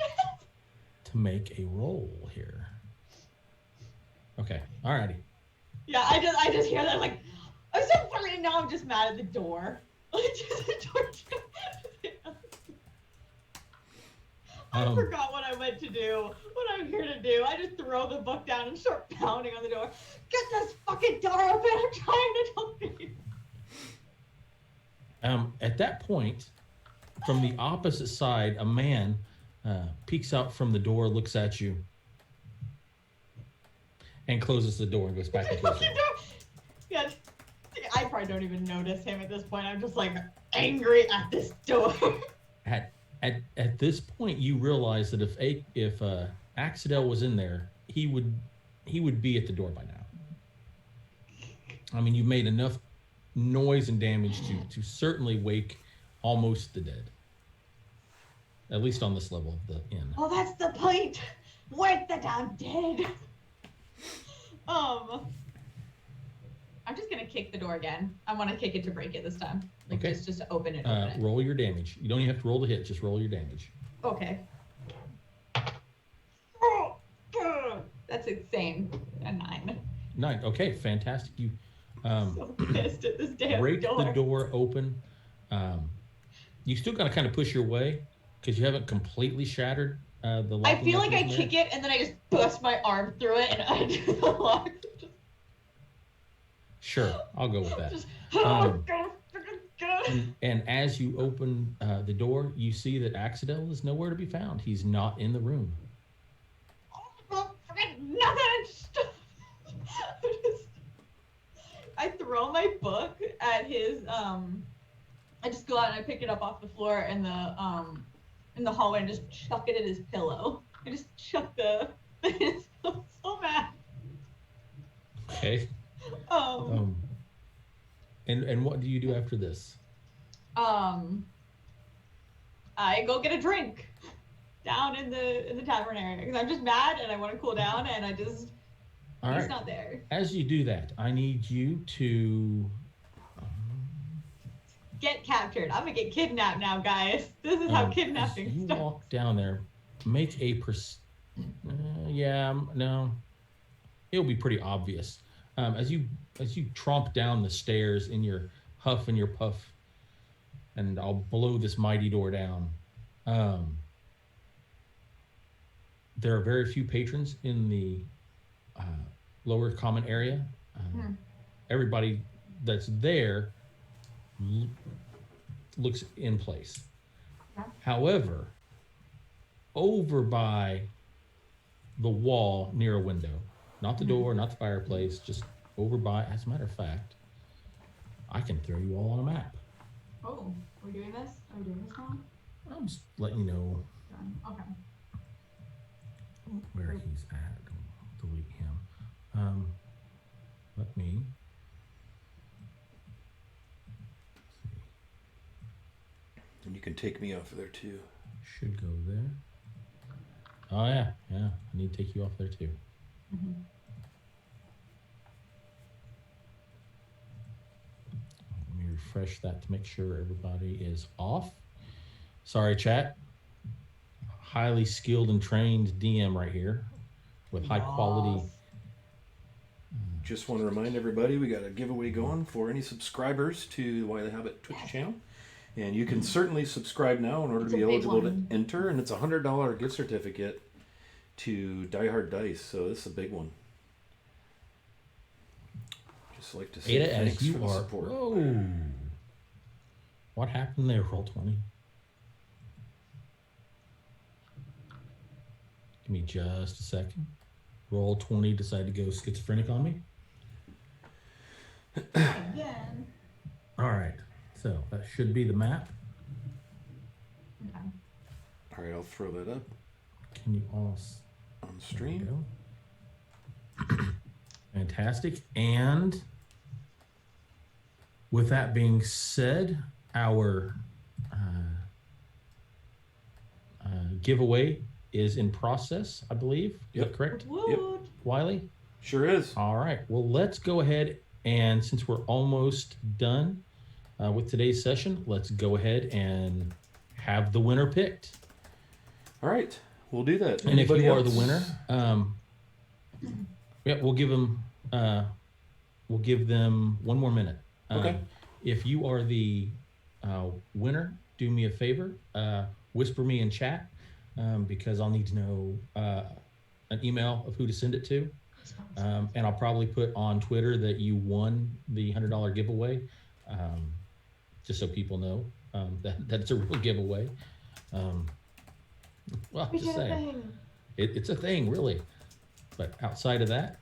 To make a roll here. Okay, alrighty. Yeah, I just hear that like I'm so funny, and now I'm just mad at the door. I forgot what I meant to do. What I'm here to do. I just throw the book down and start pounding on the door. Get this fucking door open! I'm trying to help you. At that point, from the opposite side, a man peeks out from the door, looks at you, and closes the door and goes back into his room. Yeah, I probably don't even notice him at this point. I'm just like angry at this door. At this point, you realize that if Axidel was in there, he would be at the door by now. I mean, you've made enough noise and damage to certainly wake almost the dead. At least on this level of the inn. Well, that's the point. Wake the damn dead. I'm just gonna kick the door again. I want to kick it to break it this time. Like Okay. just to open it. Open it. Roll your damage. You don't even have to roll the hit. Just roll your damage. Okay. That's insane. A 9. 9. Okay, fantastic. You So pissed at this damn break door. the door open. You still got to kind of push your way because you haven't completely shattered the lock. I feel like I kick it and then I just bust my arm through it and undo the lock. Sure, I'll go with that. Just, And as you open the door, you see that Axidel is nowhere to be found. He's not in the room. I throw my book at his. I just go out and I pick it up off the floor in the hallway and just chuck it at his pillow. I just chuck his pillow so mad. Okay. And what do you do after this? I go get a drink down in the tavern area because I'm just mad and I want to cool down and I just he's not there. As you do that, I need you to get captured. I'm gonna get kidnapped now, guys. This is how kidnapping you starts. walk down there. Make a no. It'll be pretty obvious. As you tromp down the stairs in your huff and your puff, and I'll blow this mighty door down. There are very few patrons in the lower common area. Everybody that's there looks in place. However, over by the wall near a window, not the door, not the fireplace, just over by, as a matter of fact, I can throw you all on a map. Oh, we're doing this? Are we doing this now? I'm just letting you know Done. Okay. where he's at. Don't delete him. Let me see. And you can take me off of there too. Should go there. Oh yeah. I need to take you off there too. Mm-hmm. Let me refresh that to make sure everybody is off. Sorry, chat. Highly skilled and trained DM right here with high quality. Just want to remind everybody we got a giveaway going for any subscribers to the Wily Habit Twitch channel. And you can certainly subscribe now in order to be eligible to enter. And it's a $100 gift certificate to Die Hard Dice. So this is a big one. Just like to say Ada, thanks as you for the are. support. Whoa. What happened there, Roll20? Give me just a second. Roll20 decided to go schizophrenic on me. Again. All right. So that should be the map. Okay. All right, I'll throw that up Can you all on there we stream. go. Fantastic. And with that being said, our giveaway is in process, I believe. Is that correct, Woot. Wiley? Sure is. All right. Well, let's go ahead and since we're almost done with today's session, let's go ahead and have the winner picked. All right, we'll do that. And if you Anybody are else? the winner, we'll give them 1 more minute. Okay. If you are the winner, do me a favor, whisper me in chat because I'll need to know an email of who to send it to. And I'll probably put on Twitter that you won the $100 giveaway, just so people know that it's a real giveaway. Well, We just did a saying, thing. it's a thing, really. But outside of that,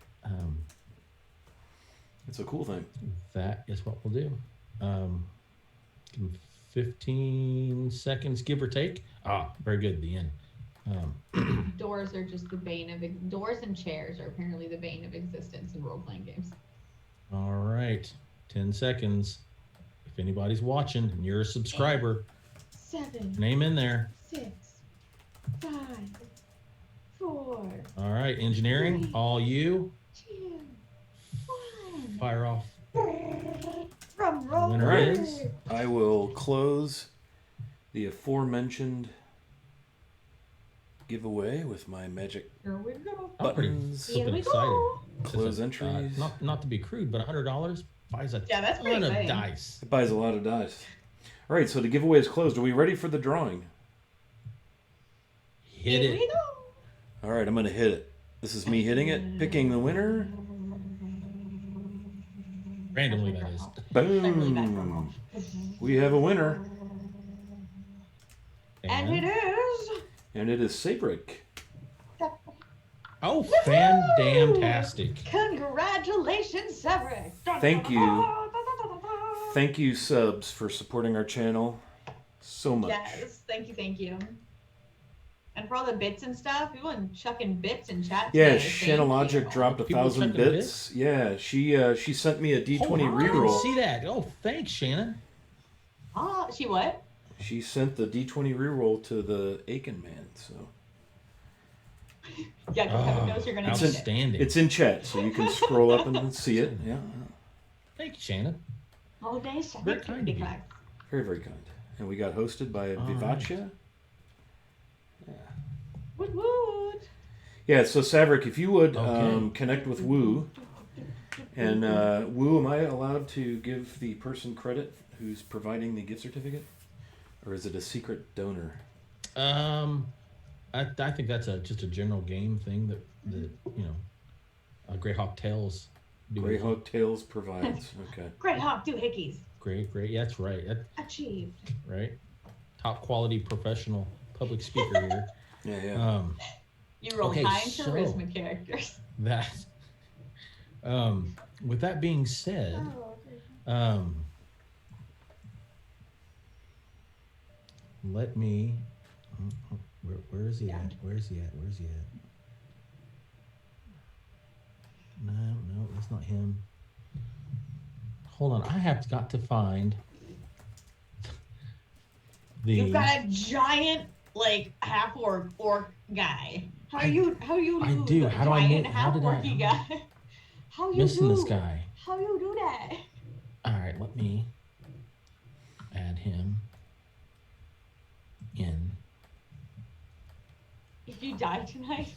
It's a cool thing. that is what we'll do. Give 'em 15 seconds, give or take. Very good. The end. Doors are just the bane of doors and chairs are apparently the bane of existence in role-playing games. All right, 10 seconds. If anybody's watching and you're a subscriber, 7, name in there. 6, 5, 4, All right, engineering, all you. 2, fire off. Drum roll. Winner Right. is I will close the aforementioned giveaway with my magic Here we go. I'm pretty buttons. Here flippin' we excited. go. Close entries. Not to be crude, but $100 buys a Yeah, that's pretty ton of exciting. dice. It buys a lot of dice. All right, so the giveaway is closed. Are we ready for the drawing? Hit Here we it. go. All right, I'm going to hit it. This is me hitting it, picking the winner. Randomly, that is. Boom. We have a winner, And it is. and it is Sabrick. Oh, fan-damn-tastic. Congratulations, Severick. Thank you. Thank you, subs, for supporting our channel so much. Yes, thank you. And for all the bits and stuff, people been chucking bits in chat. Yeah, today. Thank Shanalogic you. dropped People 1,000 checking bits. Yeah, she sent me a D20 Oh, I didn't reroll. see that. Oh, thanks, Shannon. Ah, she what? She sent the D20 reroll to the Aiken man. So Yeah, because heaven knows you're gonna need it. Outstanding. it's in chat, so you can scroll up and see it. Yeah, Thank you, Shannon. All day, Very kind of you. very very kind. And we got hosted by All Vivacia. Woot woot. Yeah, so Saverick, if you would Okay. connect with Woo, and Woo, am I allowed to give the person credit who's providing the gift certificate, or is it a secret donor? I think that's just a general game thing that you know, Greyhawk Tales. do. Greyhawk Tales provides. Okay. Greyhawk doohickeys. Great. Yeah, that's right. Achieved. Right. Top quality professional public speaker here. Yeah. You roll Okay, high so- charisma characters. That. With that being said, let me. Where is he at? Where is he at? No, that's not him. Hold on, I have got to find the. You've got a giant, like, half orc guy. How I you I lose do. a How do I giant move- how half did I- orky guy? How you missing do? this guy. How you do that? All right, let me add him in. If you die tonight,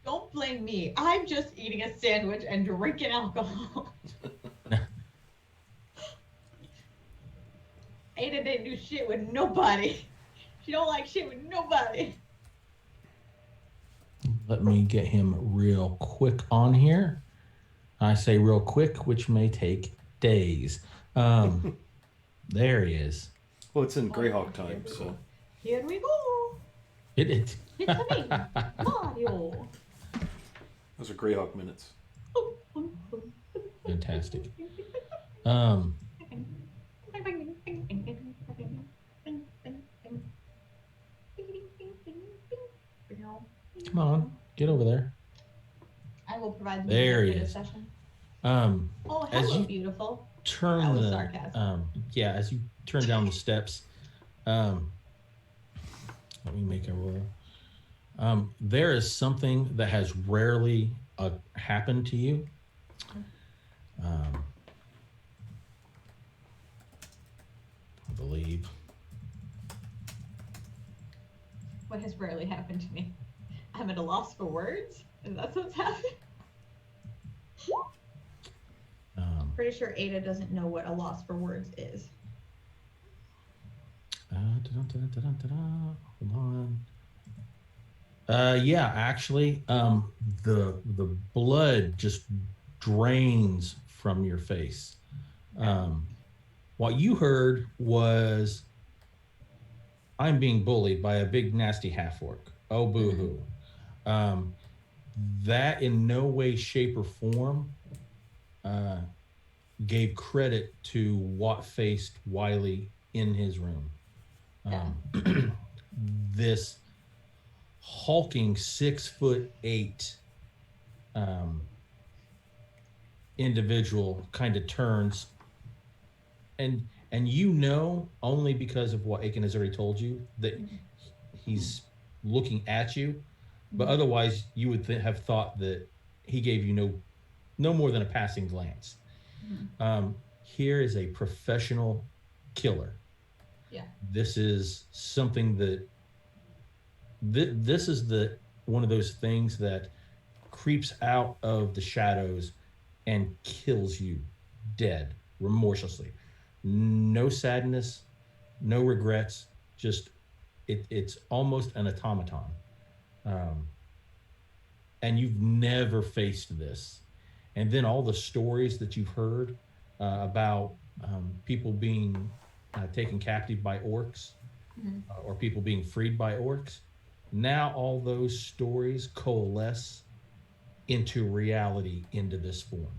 don't blame me. I'm just eating a sandwich and drinking alcohol. Ada didn't do shit with nobody. She don't like shit with nobody. Let me get him real quick on here. I say real quick, which may take days. There he is. Well, it's in Greyhawk time, so. Here we go. It. It's me, Mario. Those are Greyhawk minutes. Fantastic. Come on, get over there. I will provide the There he music for is. this session. Oh, Hello, as you beautiful. turn That was the sarcasm. as you turn down the steps, let me make a roll. There is something that has rarely happened to you. I believe. What has rarely happened to me? I'm at a loss for words. Is that what's happening? Pretty sure Ada doesn't know what a loss for words is. Hold on. Yeah, actually, the blood just drains from your face. What you heard was, "I'm being bullied by a big nasty half orc. Oh, boo hoo." That in no way, shape, or form gave credit to what faced Wiley in his room. This hulking 6'8" individual kind of turns, and you know, only because of what Aiken has already told you, that he's looking at you, but otherwise you would have thought that he gave you no more than a passing glance. Here is a professional killer. Yeah. This is something that this is the one of those things that creeps out of the shadows and kills you dead remorselessly. No sadness, no regrets, just it's almost an automaton. Um, and you've never faced this. And then all the stories that you've heard about people being taken captive by orcs or people being freed by orcs, now all those stories coalesce into reality, into this form.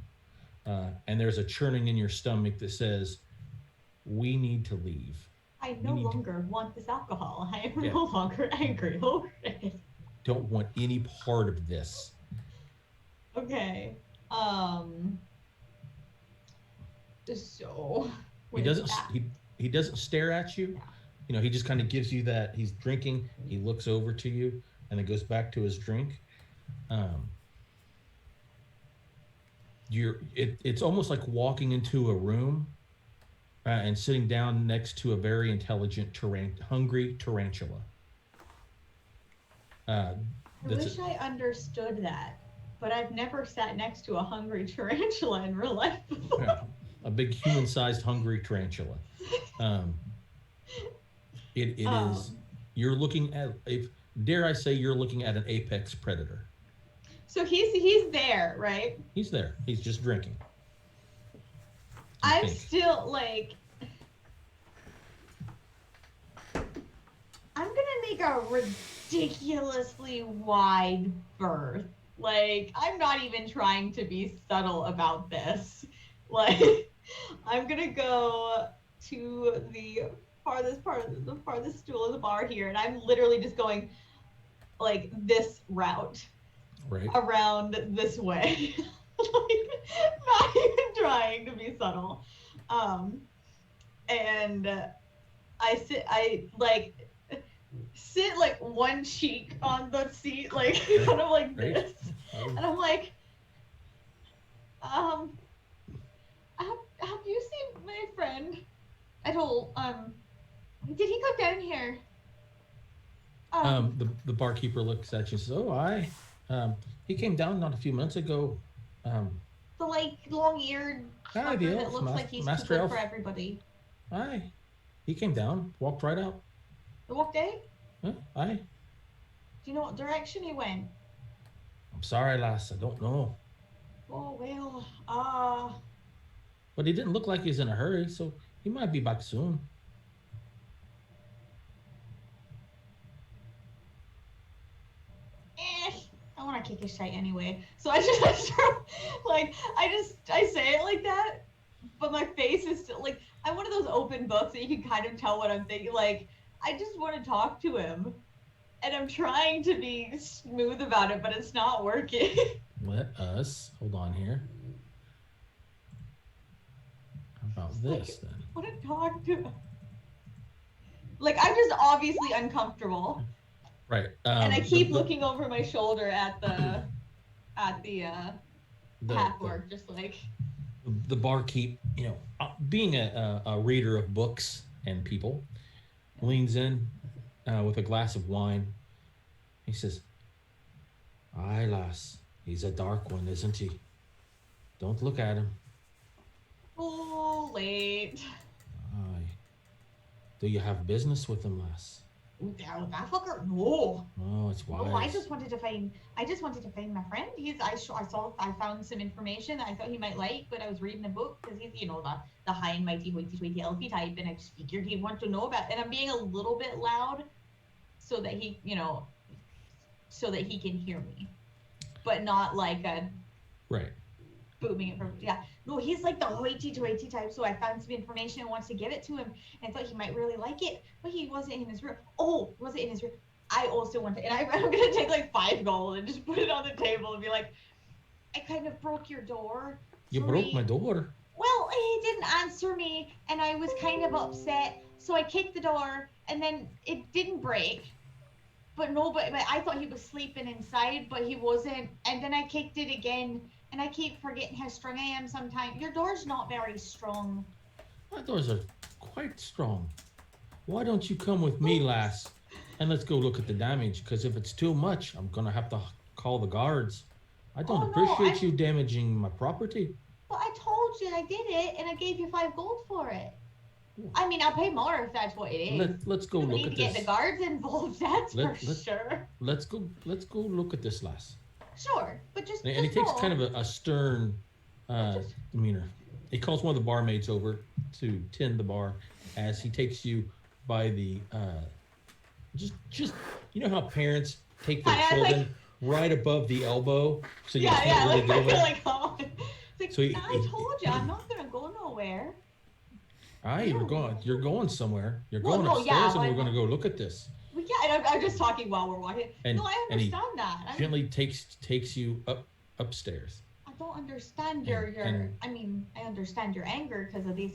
And there's a churning in your stomach that says, we need to leave. I no longer want this alcohol. I am no longer angry over it. Don't want any part of this. Okay. So he doesn't stare at you. You know, he just kind of gives you that. He's drinking. He looks over to you and then goes back to his drink. It's almost like walking into a room and sitting down next to a very intelligent hungry tarantula. I wish I understood that, but I've never sat next to a hungry tarantula in real life before. Yeah, a big human-sized hungry tarantula. It is. You're looking at, dare I say, you're looking at an apex predator. So he's there, right? He's there. He's just drinking. I'm still like, I'm gonna make a ridiculously wide berth. Like, I'm not even trying to be subtle about this. Like, I'm gonna go to the farthest stool of the bar here, and I'm literally just going like this route. Right. Around this way. Like, not even trying to be subtle. And I sit like one cheek on the seat, like kind of like this. And I'm like, have you seen my friend at all? Did he come down here? The barkeeper looks at you and says, "Oh, he came down not a few months ago." The like long-eared fucker that looks like he's too good for everybody. Aye, he came down, walked right out. He walked out? Huh? Aye. Do you know what direction he went? I'm sorry, lass, I don't know. Oh well, But he didn't look like he's in a hurry, so he might be back soon. I want to kick his shite anyway. So I say it like that, but my face is still like, I'm one of those open books that you can kind of tell what I'm thinking. Like, I just want to talk to him, and I'm trying to be smooth about it, but it's not working. Let us hold on here. How about this then? I want to talk to him. Like, I'm just obviously uncomfortable. Right. And I keep looking over my shoulder at the half orc, just like the barkeep, you know, being a reader of books and people, leans in with a glass of wine. He says, "Aye, lass, he's a dark one, isn't he? Don't look at him." Oh, late. Aye. Do you have business with him, lass? That fucker, no. Oh, it's wise. Oh, I just wanted to find my friend. I found some information that I thought he might like, but I was reading a book because he's, you know, the high and mighty, hoity-toity elfie type, and I just figured he'd want to know about. And I'm being a little bit loud, so that he, you know, so that he can hear me, but not like a right. Booming it from, yeah. No, he's like the hoity-toity type, so I found some information and wanted to give it to him, and I thought he might really like it, but he wasn't in his room. Oh, was it in his room? I also wanted, and I'm gonna take like 5 gold and just put it on the table and be like, I kind of broke your door. You Sorry. broke my door? Well, he didn't answer me, and I was kind of upset, so I kicked the door, and then it didn't break. but I thought he was sleeping inside, but he wasn't. And then I kicked it again, and I keep forgetting how strong I am sometimes. Your door's not very strong. My doors are quite strong. Why don't you come with me, lass, and let's go look at the damage? Because if it's too much, I'm gonna have to call the guards. I don't Oh, no, appreciate you damaging my property. But I told you I did it, and I gave you 5 gold for it. Ooh. I mean, I'll pay more if that's what it is. Let's go We look need at to get this. the guards involved, that's Let- for let- sure. Let's go look at this, lass. Sure, but just And he takes roll. kind of a stern demeanor. He calls one of the barmaids over to tend the bar as he takes you by the just you know how parents take their I children like- right above the elbow so you Yeah, can't yeah, really like go I over feel it. like, oh. It's like, So I told you, I'm not gonna go nowhere. You're going somewhere. You're Well, going no, upstairs yeah, and why we're gonna not? go look at this. Well, yeah, and I'm just talking while we're walking. And- No, I and he understand that. Gently takes you upstairs. I don't understand your and- I mean, I understand your anger because of this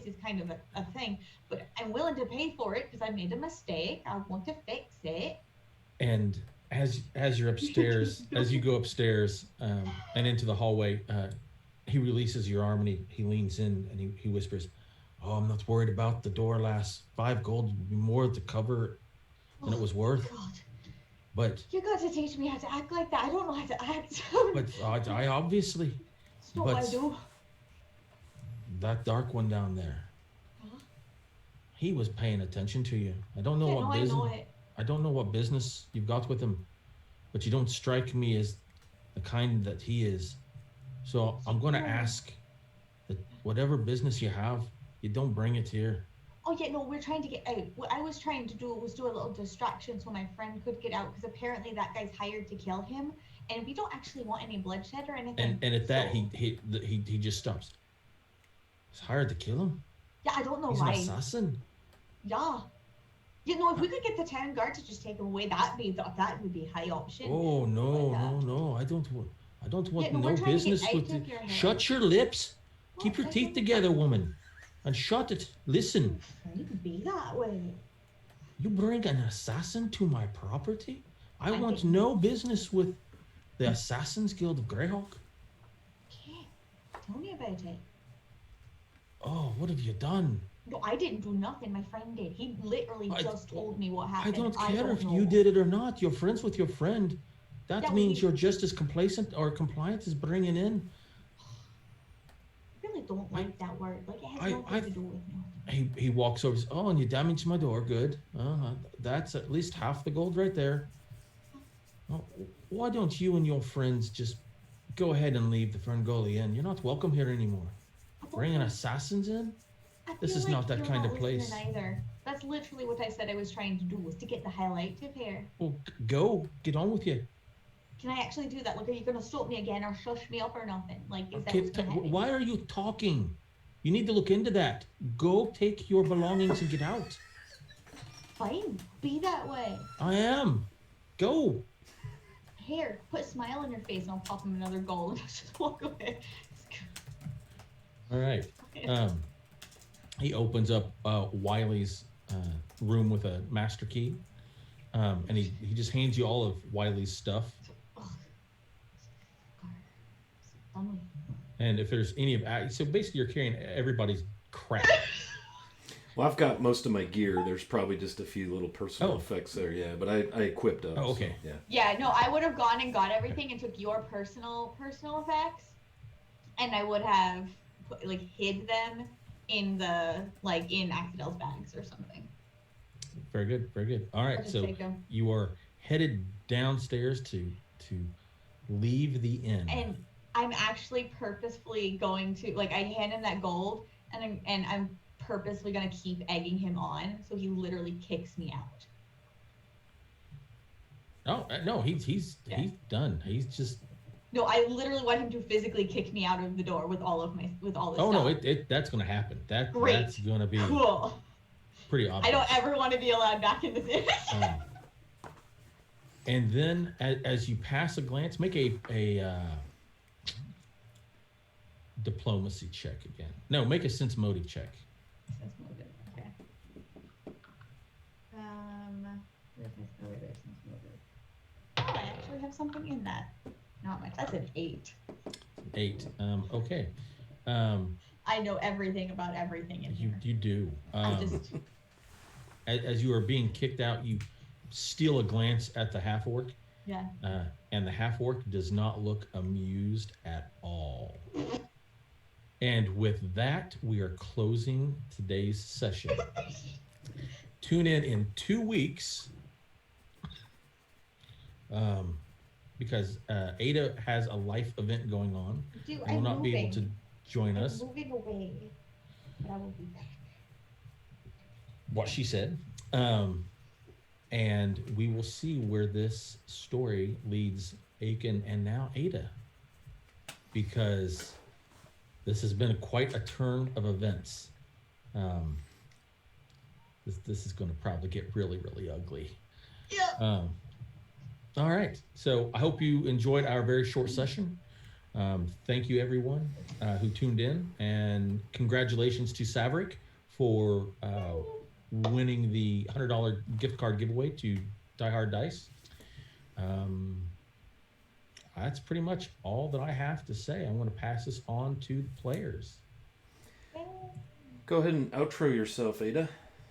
is kind of a thing, but I'm willing to pay for it because I made a mistake. I want to fix it. And as you're upstairs, as you go upstairs and into the hallway, he releases your arm and he leans in and he whispers, "Oh, I'm not worried about the door, lass. 5 gold would be more to cover than it was worth. God, But you got to teach me how to act like that. I don't know how to act. I obviously It's not what I but- do. that dark one down there. Huh? He was paying attention to you. I don't know Yeah, what no, I business. know it. I don't know what business you've got with him, but you don't strike me as the kind that he is. So I'm going to ask that whatever business you have, you don't bring it here. Oh yeah, no, we're trying to get out. What I was trying to do was do a little distraction so my friend could get out because apparently that guy's hired to kill him, and we don't actually want any bloodshed or anything. And at that, so- he just stops. He's hired to kill him. Yeah, I don't know He's why. an assassin. Yeah. You know, if we could get the town guard to just take him away, that would be high option. Oh no, Like that. no! I don't want. Yeah, no, no we're trying to get business out with. of your head. Shut your lips. What? Keep your I teeth don't- together, woman, and shut it. Listen. Shouldn't be that way. You bring an assassin to my property? I I want didn't. no business with the Assassin's Guild of Greyhawk. Okay, tell me about it. Oh, what have you done? No, I didn't do nothing. My friend did. He literally I- just told me what I happened. don't care if know. you did it or not. You're friends with your friend. That Yeah, well, means he- you're just as complacent or compliant as bringing in. I really don't like that word. Like it has I- nothing I've- to do with me. He walks over. Oh, and you damaged my door. Good. That's at least half the gold right there. Oh, why don't you and your friends just go ahead and leave the Ferngully Inn? You're not welcome here anymore. I don't Bringing think- assassins in? I This feel is like not that you're kind not of place. listening Either. That's literally what I said I was trying to do was to get the highlight tip here. Well, go. Get on with you. Can I actually do that? Like, are you gonna stop me again or shush me up or nothing? Like, is that Okay, what's gonna happen? why are you talking? You need to look into that. Go take your belongings and get out. Fine, be that way. I am. Go. Here, put a smile on your face and I'll pop him another gold and just walk away. All right. He opens up Wiley's room with a master key, and he just hands you all of Wiley's stuff. Ugh. Done with. And if there's any of so basically you're carrying everybody's crap. Well, I've got most of my gear. There's probably just a few little personal Oh. effects there, yeah. But I equipped up. Oh, okay. So, yeah. Yeah, no, I would have gone and got everything and took your personal effects, and I would have like hid them in the in Axidel's bags or something. Very good. Very good. All I'll right. just So take 'em. you are headed downstairs to leave the inn. And I'm actually purposefully going to I hand him that gold, and I'm purposely gonna keep egging him on, so he literally kicks me out. Oh no, he's Yeah. done. He's just. No, I literally want him to physically kick me out of the door with all this Oh no, stuff. that's gonna happen. Great. That's gonna be Cool. pretty I obvious. don't ever want to be allowed back in this inn. And then as you pass a glance, make a diplomacy check again. No, make a sense motive check. Sense motive. Okay. Where's my spell? Sense have something in that. Not much. That's an 8. 8. Okay. I know everything about everything in here. You do. I just As you are being kicked out, you steal a glance at the half orc, yeah. and the half orc does not look amused at all. And with that, we are closing today's session. Tune in 2 weeks, because Ada has a life event going on. Dude, and will I'm not moving. be able to join I'm us. moving away, but I will be back. What she said. And we will see where this story leads Aiken and now Ada, because this has been quite a turn of events. This is going to probably get really, really ugly. Yeah. All right. So I hope you enjoyed our very short session. Thank you, everyone who tuned in, and congratulations to Saverick for winning the $100 gift card giveaway to Die Hard Dice. That's pretty much all that I have to say. I'm going to pass this on to the players. Go ahead and outro yourself, Ada.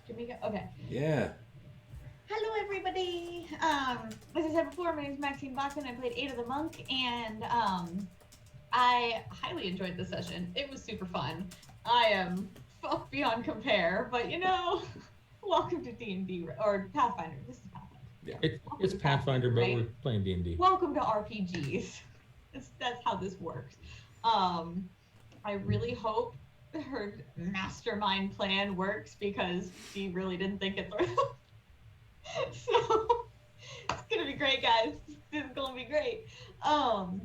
Can we go? Okay. Yeah. Hello, everybody. As I said before, my name is Maxine Bachman. I played Ada the Monk, and I highly enjoyed the session. It was super fun. I am fucked beyond compare, but welcome to D&D or Pathfinder. This is Pathfinder. Yeah. It's Pathfinder, but right? we're playing D&D. Welcome to RPGs. That's how this works. I really hope her mastermind plan works, because she really didn't think it through. So it's gonna be great, guys. This is gonna be great. So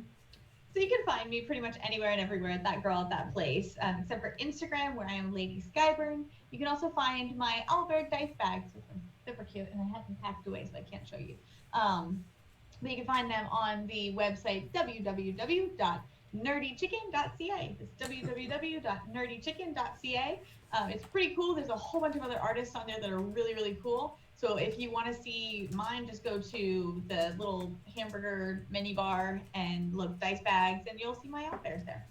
you can find me pretty much anywhere and everywhere at That Girl at That Place, except for Instagram, where I am Lady Skyburn. You can also find my Owlbear dice bags, which are super cute, and I have them packed away, so I can't show you. But you can find them on the website www.nerdychicken.ca. It's www.nerdychicken.ca. It's pretty cool. There's a whole bunch of other artists on there that are really, really cool. So if you want to see mine, just go to the little hamburger menu bar and look dice bags, and you'll see my out there there.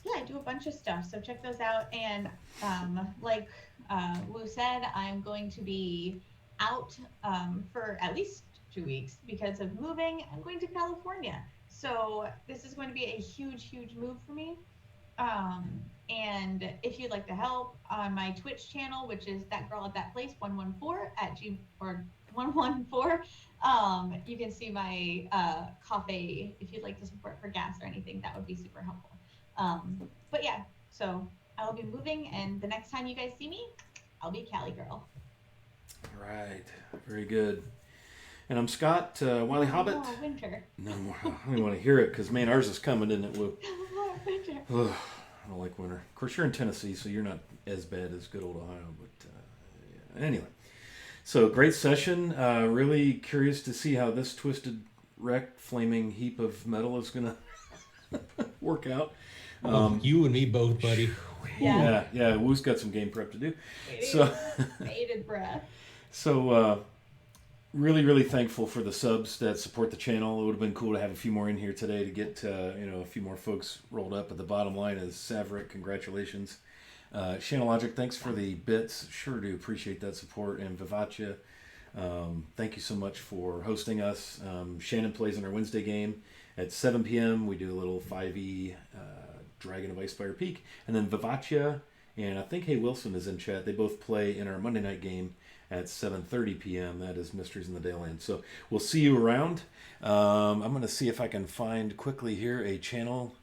Yeah, I do a bunch of stuff, so check those out. And like Wu said, I'm going to be out for at least 2 weeks because of moving. I'm going to California, so this is going to be a huge, huge move for me. And if you'd like to help on my Twitch channel, which is That Girl at That Place 114 or 114, you can see my coffee. If you'd like to support for gas or anything, that would be super helpful. But yeah, so I will be moving, and the next time you guys see me, I'll be Cali Girl. All right, very good. And I'm Scott, Wily Hobbit. Oh, winter. No more. I don't even want to hear it, because man, ours is coming, isn't it, Woo? Winter. Ugh, I don't like winter. Of course, you're in Tennessee, so you're not as bad as good old Ohio. But yeah. Anyway, so great session. Really curious to see how this twisted, wrecked, flaming heap of metal is going to work out. You and me both, buddy. Yeah. Woo's got some game prep to do. Bated breath. So, really, really thankful for the subs that support the channel. It would have been cool to have a few more in here today to get a few more folks rolled up. But the bottom line is, Saverick, congratulations. Shanalogic, thanks for the bits. Sure do appreciate that support. And Vivacia, thank you so much for hosting us. Shannon plays in our Wednesday game at 7 p.m. We do a little 5e Dragon of Icefire Peak. And then Vivacia and I think Hey Wilson is in chat. They both play in our Monday night game at 7:30 p.m. That is Mysteries in the Daleland. So we'll see you around. I'm going to see if I can find quickly here a channel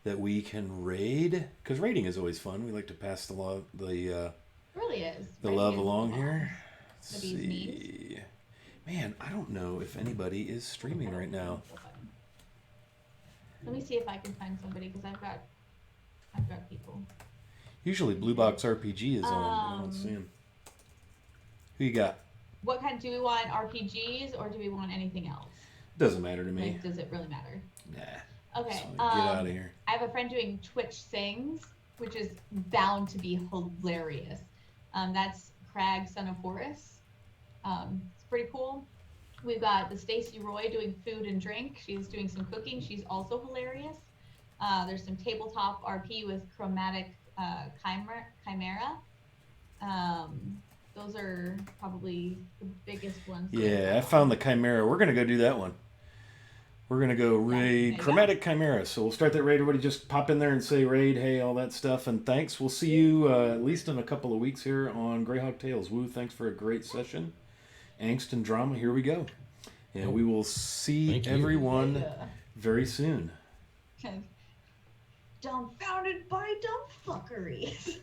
that we can raid, because raiding is always fun. We like to pass the love, really is. the love along here. Let's The bee's see. knees. Man, I don't know if anybody is streaming right now. Let me see if I can find somebody, because I've got people. Usually Blue Box RPG is on, but I don't see him. Who you got? What kind? Do we want RPGs or do we want anything else? Doesn't matter to me. Like, does it really matter? Nah. Okay. Just wanna get out of here. I have a friend doing Twitch Sings, which is bound to be hilarious. That's Crag, son of Horus. It's pretty cool. We've got the Stacy Roy doing food and drink. She's doing some cooking. She's also hilarious. There's some tabletop RP with Chromatic Chimera. Those are probably the biggest ones. Yeah, I found the Chimera. We're going to go do that one. We're going to go raid Chromatic Chimera. So we'll start that raid. Everybody just pop in there and say raid, hey, all that stuff. And thanks. We'll see you at least in a couple of weeks here on Greyhawk Tales. Woo, thanks for a great session. Angst and drama, here we go. And we will see everyone very soon. Dumbfounded by dumb fuckery.